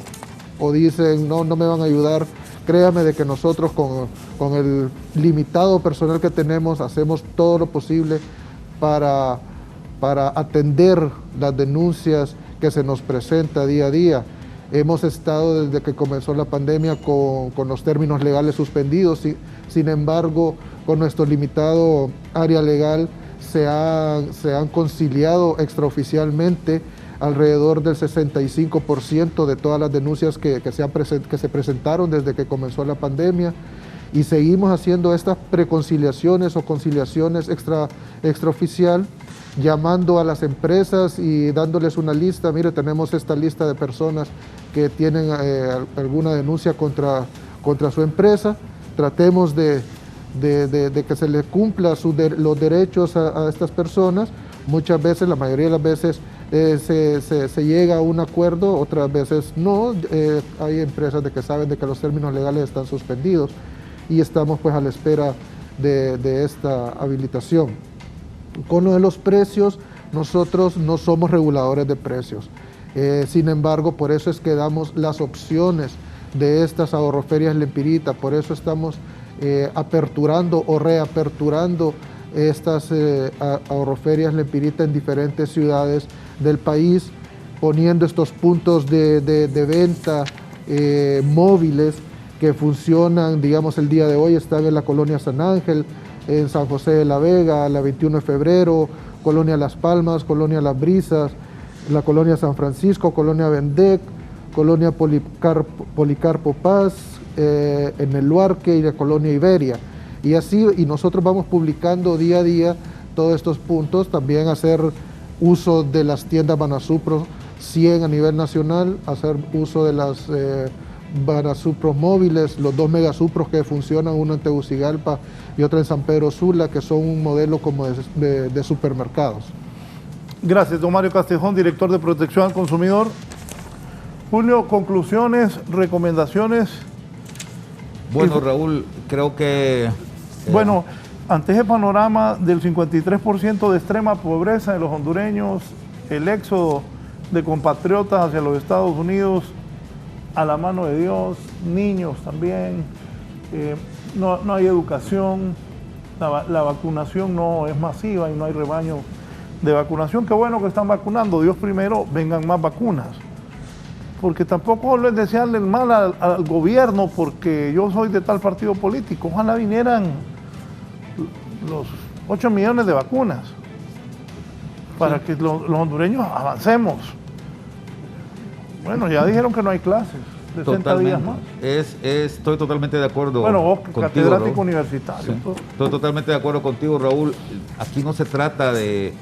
dicen no me van a ayudar. Créame de que nosotros con el limitado personal que tenemos hacemos todo lo posible para atender las denuncias que se nos presenta día a día. Hemos estado desde que comenzó la pandemia con los términos legales suspendidos, sin embargo, con nuestro limitado área legal se han conciliado extraoficialmente alrededor del 65% de todas las denuncias que se presentaron desde que comenzó la pandemia, y seguimos haciendo estas preconciliaciones o conciliaciones extraoficial, llamando a las empresas y dándoles una lista. Mire, tenemos esta lista de personas que tienen alguna denuncia contra su empresa. Tratemos de que se les cumpla los derechos a estas personas. Muchas veces, la mayoría de las veces, se llega a un acuerdo, otras veces no. Hay empresas que saben de que los términos legales están suspendidos y estamos pues a la espera de esta habilitación. Con lo de los precios, nosotros no somos reguladores de precios. Sin embargo, por eso es que damos las opciones de estas ahorroferias Lempirita, por eso estamos aperturando o reaperturando estas ahorroferias Lempirita en diferentes ciudades del país, poniendo estos puntos de venta móviles que funcionan, digamos, el día de hoy. Están en la colonia San Ángel, en San José de la Vega, la 21 de febrero, colonia Las Palmas, colonia Las Brisas, la colonia San Francisco, colonia Vendec, colonia Policarpo Paz, en el Luarque y la colonia Iberia. Y así, y nosotros vamos publicando día a día todos estos puntos. También hacer uso de las tiendas Banasupro 100 a nivel nacional, hacer uso de las Banasupros móviles, los 2 megasupros que funcionan, uno en Tegucigalpa y otro en San Pedro Sula, que son un modelo como de supermercados. Gracias, don Mario Castejón, director de Protección al Consumidor. Julio, conclusiones, recomendaciones. Bueno, Raúl, creo que... Bueno, ante ese panorama del 53% de extrema pobreza de los hondureños, el éxodo de compatriotas hacia los Estados Unidos, a la mano de Dios, niños también, no hay educación, la vacunación no es masiva y no hay rebaño de vacunación. Qué bueno que están vacunando, Dios primero, vengan más vacunas. Porque tampoco les desearle el mal al gobierno, porque yo soy de tal partido político. Ojalá vinieran los 8 millones de vacunas para que los hondureños avancemos. Bueno, ya dijeron que no hay clases, 60 días más. Estoy totalmente de acuerdo. Bueno, vos, contigo, catedrático Raúl. universitario. Sí. Estoy totalmente de acuerdo contigo, Raúl. Aquí no se trata de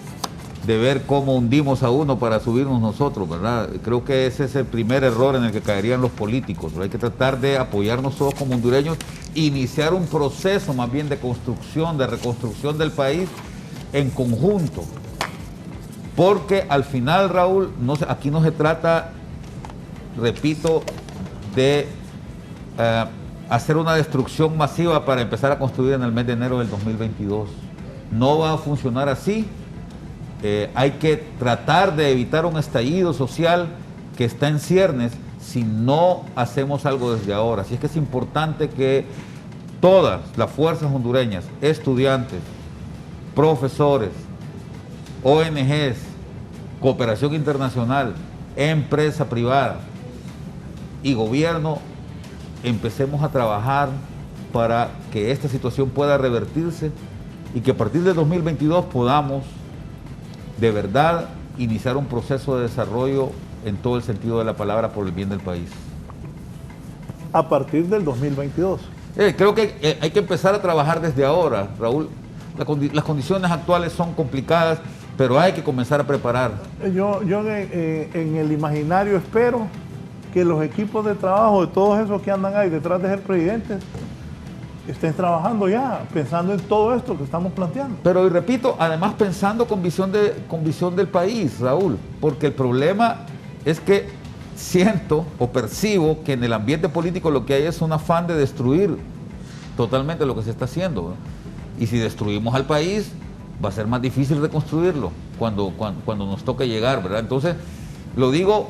de ver cómo hundimos a uno para subirnos nosotros, ¿verdad? Creo que ese es el primer error en el que caerían los políticos, ¿verdad? Hay que tratar de apoyarnos todos como hondureños, iniciar un proceso más bien de construcción, de reconstrucción del país en conjunto. Porque al final, Raúl, aquí no se trata, repito, de hacer una destrucción masiva para empezar a construir en el mes de enero del 2022. No va a funcionar así. Hay que tratar de evitar un estallido social que está en ciernes si no hacemos algo desde ahora. Así es que es importante que todas las fuerzas hondureñas, estudiantes, profesores, ONGs, cooperación internacional, empresa privada y gobierno, empecemos a trabajar para que esta situación pueda revertirse y que a partir de 2022 podamos de verdad iniciar un proceso de desarrollo en todo el sentido de la palabra por el bien del país. A partir del 2022. Creo que hay que empezar a trabajar desde ahora, Raúl. Las condiciones actuales son complicadas, pero hay que comenzar a preparar. Yo en el imaginario espero que los equipos de trabajo de todos esos que andan ahí detrás de ser presidentes estén trabajando ya, pensando en todo esto que estamos planteando. Pero, y repito, además pensando con visión del país, Raúl, porque el problema es que siento o percibo que en el ambiente político lo que hay es un afán de destruir totalmente lo que se está haciendo, ¿no? Y si destruimos al país, va a ser más difícil reconstruirlo cuando nos toque llegar, ¿verdad? Entonces, lo digo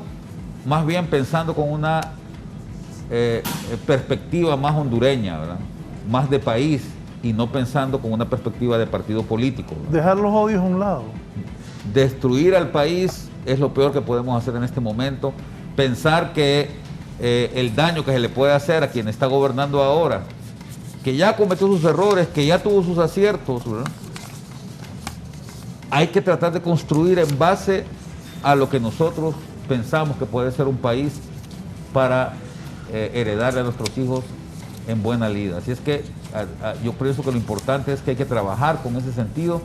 más bien pensando con una perspectiva más hondureña, ¿verdad? Más de país y no pensando con una perspectiva de partido político, ¿verdad? Dejar los odios a un lado. Destruir al país es lo peor que podemos hacer en este momento. Pensar que el daño que se le puede hacer a quien está gobernando ahora, que ya cometió sus errores, que ya tuvo sus aciertos, ¿verdad? Hay que tratar de construir en base a lo que nosotros pensamos que puede ser un país para heredarle a nuestros hijos en buena lida. Así es que yo pienso que lo importante es que hay que trabajar con ese sentido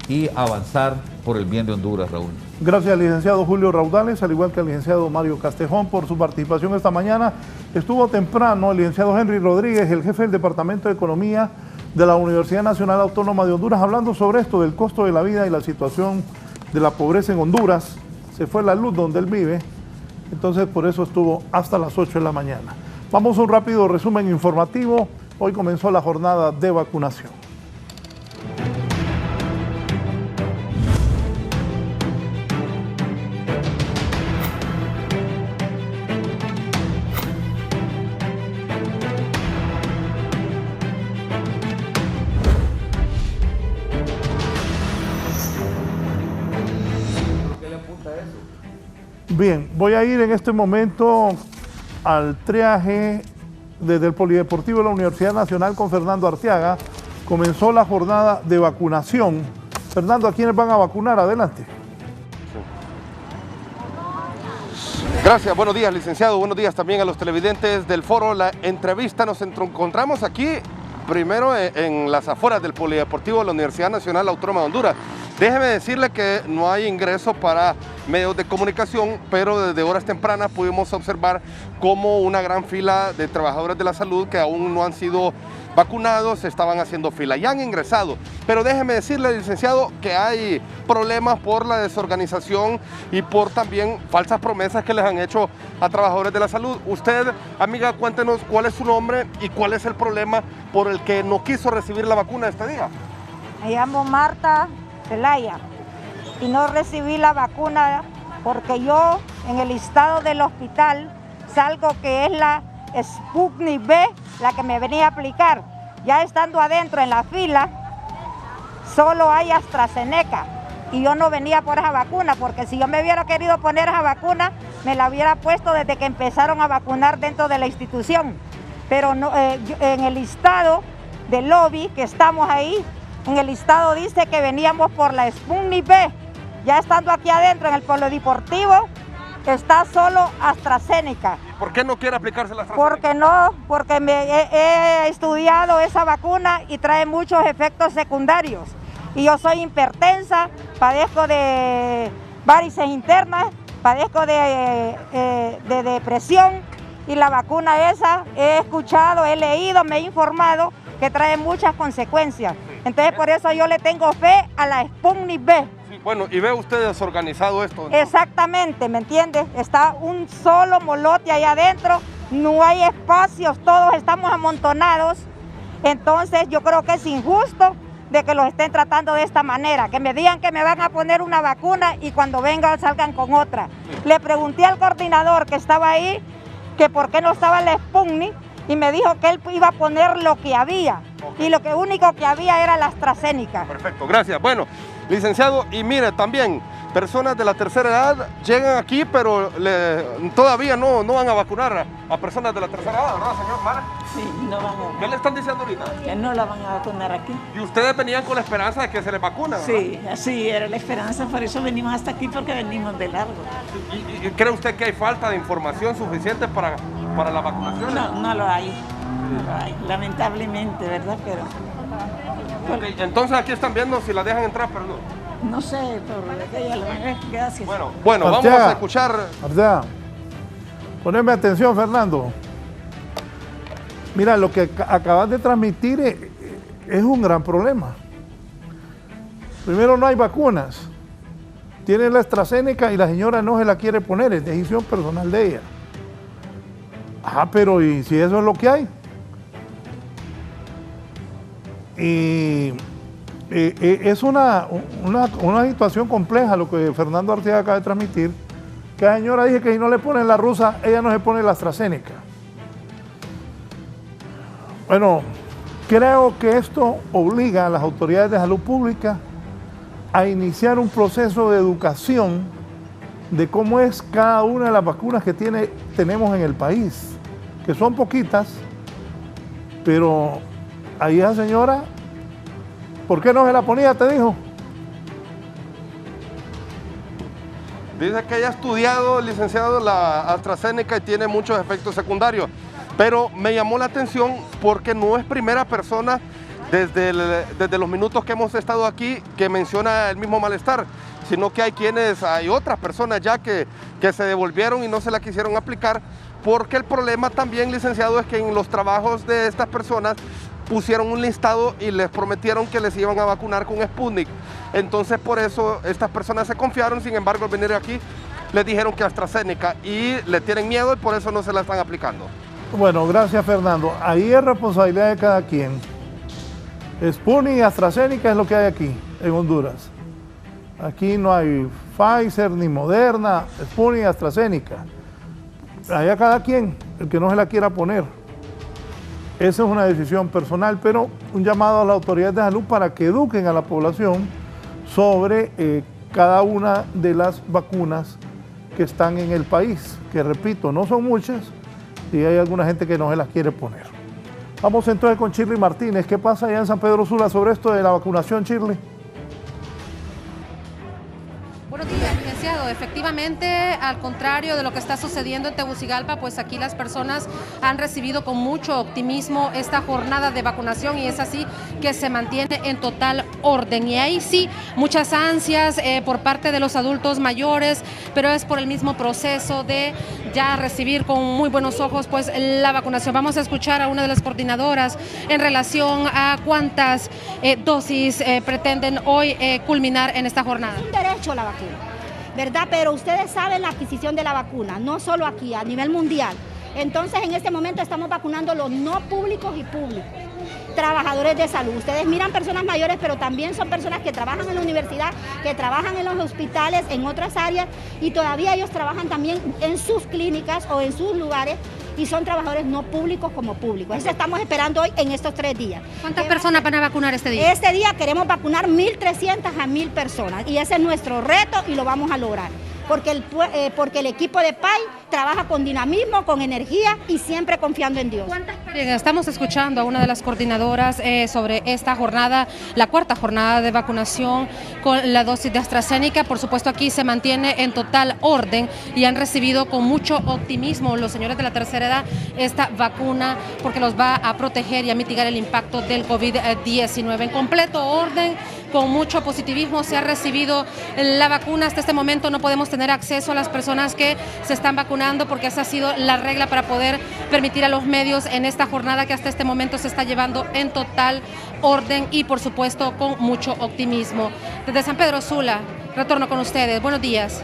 y avanzar por el bien de Honduras, Raúl. Gracias al licenciado Julio Raudales, al igual que al licenciado Mario Castejón por su participación esta mañana. Estuvo temprano el licenciado Henry Rodríguez, el jefe del Departamento de Economía de la Universidad Nacional Autónoma de Honduras, hablando sobre esto del costo de la vida y la situación de la pobreza en Honduras. Se fue la luz donde él vive, entonces por eso estuvo hasta las 8 de la mañana. Vamos a un rápido resumen informativo. Hoy comenzó la jornada de vacunación. Bien, voy a ir en este momento al triaje desde el Polideportivo de la Universidad Nacional con Fernando Arteaga. Comenzó la jornada de vacunación. Fernando, ¿a quiénes van a vacunar? Adelante. Gracias, buenos días, licenciado. Buenos días también a los televidentes del foro La Entrevista. Nos encontramos aquí primero en las afueras del Polideportivo de la Universidad Nacional Autónoma de Honduras. Déjeme decirle que no hay ingreso para medios de comunicación, pero desde horas tempranas pudimos observar cómo una gran fila de trabajadores de la salud que aún no han sido vacunados estaban haciendo fila. Ya han ingresado, pero déjeme decirle, licenciado, que hay problemas por la desorganización y por también falsas promesas que les han hecho a trabajadores de la salud. Usted, amiga, cuéntenos cuál es su nombre y cuál es el problema por el que no quiso recibir la vacuna este día. Me llamo Marta Celaya y no recibí la vacuna porque yo en el listado del hospital salgo que es la Sputnik V la que me venía a aplicar. Ya estando adentro en la fila, solo hay AstraZeneca y yo no venía por esa vacuna, porque si yo me hubiera querido poner esa vacuna, me la hubiera puesto desde que empezaron a vacunar dentro de la institución. Pero no, en el listado del lobby que estamos ahí, en el listado dice que veníamos por la Sputnik V. Ya estando aquí adentro en el polideportivo, está solo AstraZeneca. ¿Por qué no quiere aplicarse la AstraZeneca? Porque no, porque he estudiado esa vacuna y trae muchos efectos secundarios. Y yo soy hipertensa, padezco de varices internas, padezco de depresión, y la vacuna esa he escuchado, he leído, me he informado que trae muchas consecuencias. Entonces por eso yo le tengo fe a la Sputnik V. Sí, bueno, y ve usted desorganizado esto. Entonces. Exactamente, ¿me entiende? Está un solo molote ahí adentro, no hay espacios, todos estamos amontonados. Entonces yo creo que es injusto de que los estén tratando de esta manera, que me digan que me van a poner una vacuna y cuando vengan salgan con otra. Le pregunté al coordinador que estaba ahí que por qué no estaba la Sputnik y me dijo que él iba a poner lo que había. Y lo que único que había era la AstraZeneca. Perfecto, gracias. Bueno, licenciado, y mire, también personas de la tercera edad llegan aquí, pero todavía no van a vacunar a personas de la tercera edad, ¿verdad, señor Mara? Sí, no van a... ¿Qué le están diciendo ahorita? Que no la van a vacunar aquí. ¿Y ustedes venían con la esperanza de que se les vacuna, verdad? Sí, así era la esperanza, por eso venimos hasta aquí, porque venimos de largo. ¿Y cree usted que hay falta de información suficiente para la vacunación? No lo hay, no lo hay, lamentablemente, ¿verdad? Pero... Okay, entonces aquí están viendo si la dejan entrar, pero no. No sé, por ella lo gracias. Bueno, vamos a escuchar. Arcea, poneme atención, Fernando. Mira, lo que acabas de transmitir es un gran problema. Primero, no hay vacunas. Tiene la AstraZeneca y la señora no se la quiere poner, es decisión personal de ella. Ah, pero ¿y si eso es lo que hay? Y es una situación compleja lo que Fernando Arteaga acaba de transmitir, que la señora dice que si no le ponen la rusa, ella no se pone la AstraZeneca. Bueno, creo que esto obliga a las autoridades de salud pública a iniciar un proceso de educación de cómo es cada una de las vacunas que tenemos en el país, que son poquitas, pero ahí esa señora, ¿por qué no se la ponía? Te dijo. Dice que ella ha estudiado, licenciado, la AstraZeneca y tiene muchos efectos secundarios. Pero me llamó la atención porque no es primera persona desde los minutos que hemos estado aquí que menciona el mismo malestar, sino que hay otras personas ya que se devolvieron y no se la quisieron aplicar, porque el problema también, licenciado, es que en los trabajos de estas personas pusieron un listado y les prometieron que les iban a vacunar con Sputnik. Entonces por eso estas personas se confiaron, sin embargo al venir aquí les dijeron que AstraZeneca y le tienen miedo y por eso no se la están aplicando. Bueno, gracias Fernando. Ahí es responsabilidad de cada quien. Sputnik y AstraZeneca es lo que hay aquí en Honduras. Aquí no hay Pfizer ni Moderna, Sputnik y AstraZeneca. Allá cada quien, el que no se la quiera poner. Esa es una decisión personal, pero un llamado a las autoridades de salud para que eduquen a la población sobre cada una de las vacunas que están en el país, que repito, no son muchas y hay alguna gente que no se las quiere poner. Vamos entonces con Shirley Martínez. ¿Qué pasa allá en San Pedro Sula sobre esto de la vacunación, Shirley? Buenos días, licenciado. Efectivamente, al contrario de lo que está sucediendo en Tegucigalpa, pues aquí las personas han recibido con mucho optimismo esta jornada de vacunación y es así que se mantiene en total orden. Y ahí sí, muchas ansias por parte de los adultos mayores, pero es por el mismo proceso de ya recibir con muy buenos ojos pues la vacunación. Vamos a escuchar a una de las coordinadoras en relación a cuántas dosis pretenden hoy culminar en esta jornada. Es un derecho la vacuna, ¿verdad? Pero ustedes saben la adquisición de la vacuna, no solo aquí, a nivel mundial. Entonces, en este momento estamos vacunando los no públicos y públicos, trabajadores de salud. Ustedes miran personas mayores, pero también son personas que trabajan en la universidad, que trabajan en los hospitales, en otras áreas, y todavía ellos trabajan también en sus clínicas o en sus lugares, y son trabajadores no públicos como públicos. Eso estamos esperando hoy en estos 3 días. ¿Cuántas personas van a vacunar este día? Este día queremos vacunar 1.300 a 1.000 personas, y ese es nuestro reto y lo vamos a lograr. Porque el equipo de PAI trabaja con dinamismo, con energía y siempre confiando en Dios. ¿Cuántas Bien, estamos escuchando a una de las coordinadoras sobre esta jornada, la cuarta jornada de vacunación con la dosis de AstraZeneca. Por supuesto, aquí se mantiene en total orden y han recibido con mucho optimismo los señores de la tercera edad esta vacuna porque los va a proteger y a mitigar el impacto del COVID-19. En completo orden, con mucho positivismo se ha recibido la vacuna. Hasta este momento no podemos tener acceso a las personas que se están vacunando porque esa ha sido la regla para poder permitir a los medios en esta jornada que hasta este momento se está llevando en total orden y por supuesto con mucho optimismo. Desde San Pedro Sula, retorno con ustedes. Buenos días.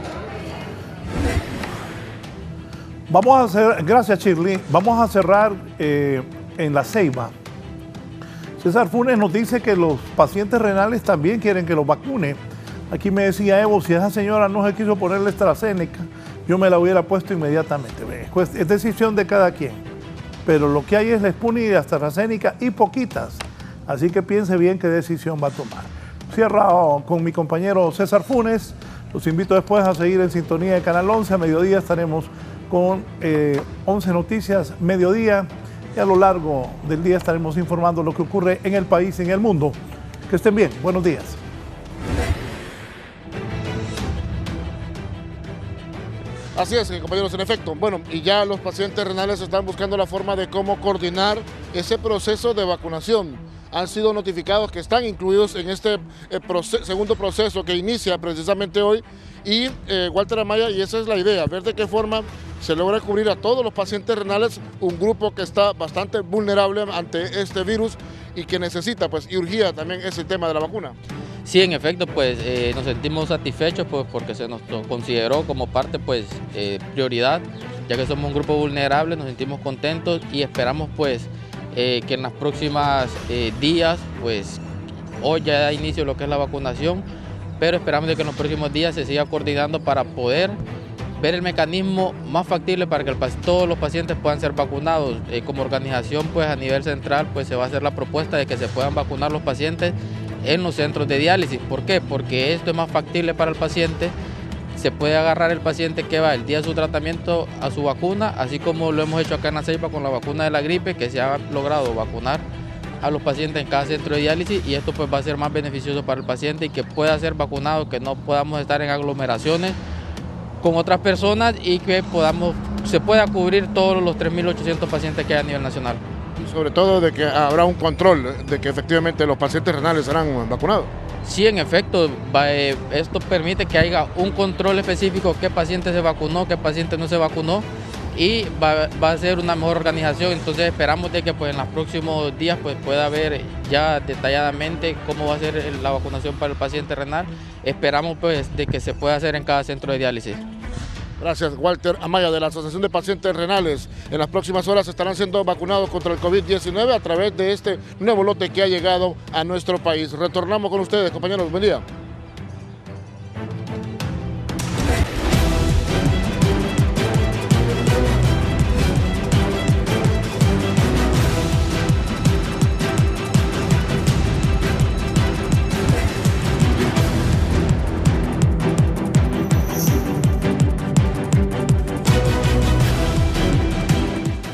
Gracias Shirley, vamos a cerrar en La Ceiba. César Funes nos dice que los pacientes renales también quieren que los vacune. Aquí me decía Evo, si esa señora no se quiso ponerle AstraZeneca, yo me la hubiera puesto inmediatamente. Es decisión de cada quien. Pero lo que hay es la Sputnik y AstraZeneca y poquitas. Así que piense bien qué decisión va a tomar. Cierro con mi compañero César Funes. Los invito después a seguir en sintonía de Canal 11. A mediodía estaremos con 11 Noticias Mediodía. Y a lo largo del día estaremos informando lo que ocurre en el país y en el mundo. Que estén bien. Buenos días. Así es, compañeros, en efecto. Bueno, y ya los pacientes renales están buscando la forma de cómo coordinar ese proceso de vacunación. Han sido notificados que están incluidos en este segundo proceso que inicia precisamente hoy. Y Walter Amaya, y esa es la idea, ver de qué forma se logra cubrir a todos los pacientes renales, un grupo que está bastante vulnerable ante este virus y que necesita, pues, y urgía también ese tema de la vacuna. Sí, en efecto, pues nos sentimos satisfechos pues, porque se nos consideró como parte pues, prioridad, ya que somos un grupo vulnerable, nos sentimos contentos y esperamos pues que en las próximas días, pues hoy ya da inicio lo que es la vacunación, pero esperamos de que en los próximos días se siga coordinando para poder ver el mecanismo más factible para que todos los pacientes puedan ser vacunados. Como organización, pues a nivel central, pues se va a hacer la propuesta de que se puedan vacunar los pacientes en los centros de diálisis. ¿Por qué? Porque esto es más factible para el paciente. Se puede agarrar el paciente que va el día de su tratamiento a su vacuna, así como lo hemos hecho acá en La Ceiba con la vacuna de la gripe, que se ha logrado vacunar a los pacientes en cada centro de diálisis, y esto pues va a ser más beneficioso para el paciente y que pueda ser vacunado, que no podamos estar en aglomeraciones con otras personas y que se pueda cubrir todos los 3.800 pacientes que hay a nivel nacional. Y sobre todo de que habrá un control de que efectivamente los pacientes renales serán vacunados. Sí, en efecto, esto permite que haya un control específico, qué paciente se vacunó, qué paciente no se vacunó, y va a ser una mejor organización. Entonces esperamos de que pues, en los próximos días pues, pueda ver ya detalladamente cómo va a ser la vacunación para el paciente renal. Esperamos pues, de que se pueda hacer en cada centro de diálisis. Gracias, Walter Amaya, de la Asociación de Pacientes Renales. En las próximas horas estarán siendo vacunados contra el COVID-19 a través de este nuevo lote que ha llegado a nuestro país. Retornamos con ustedes, compañeros. Buen día.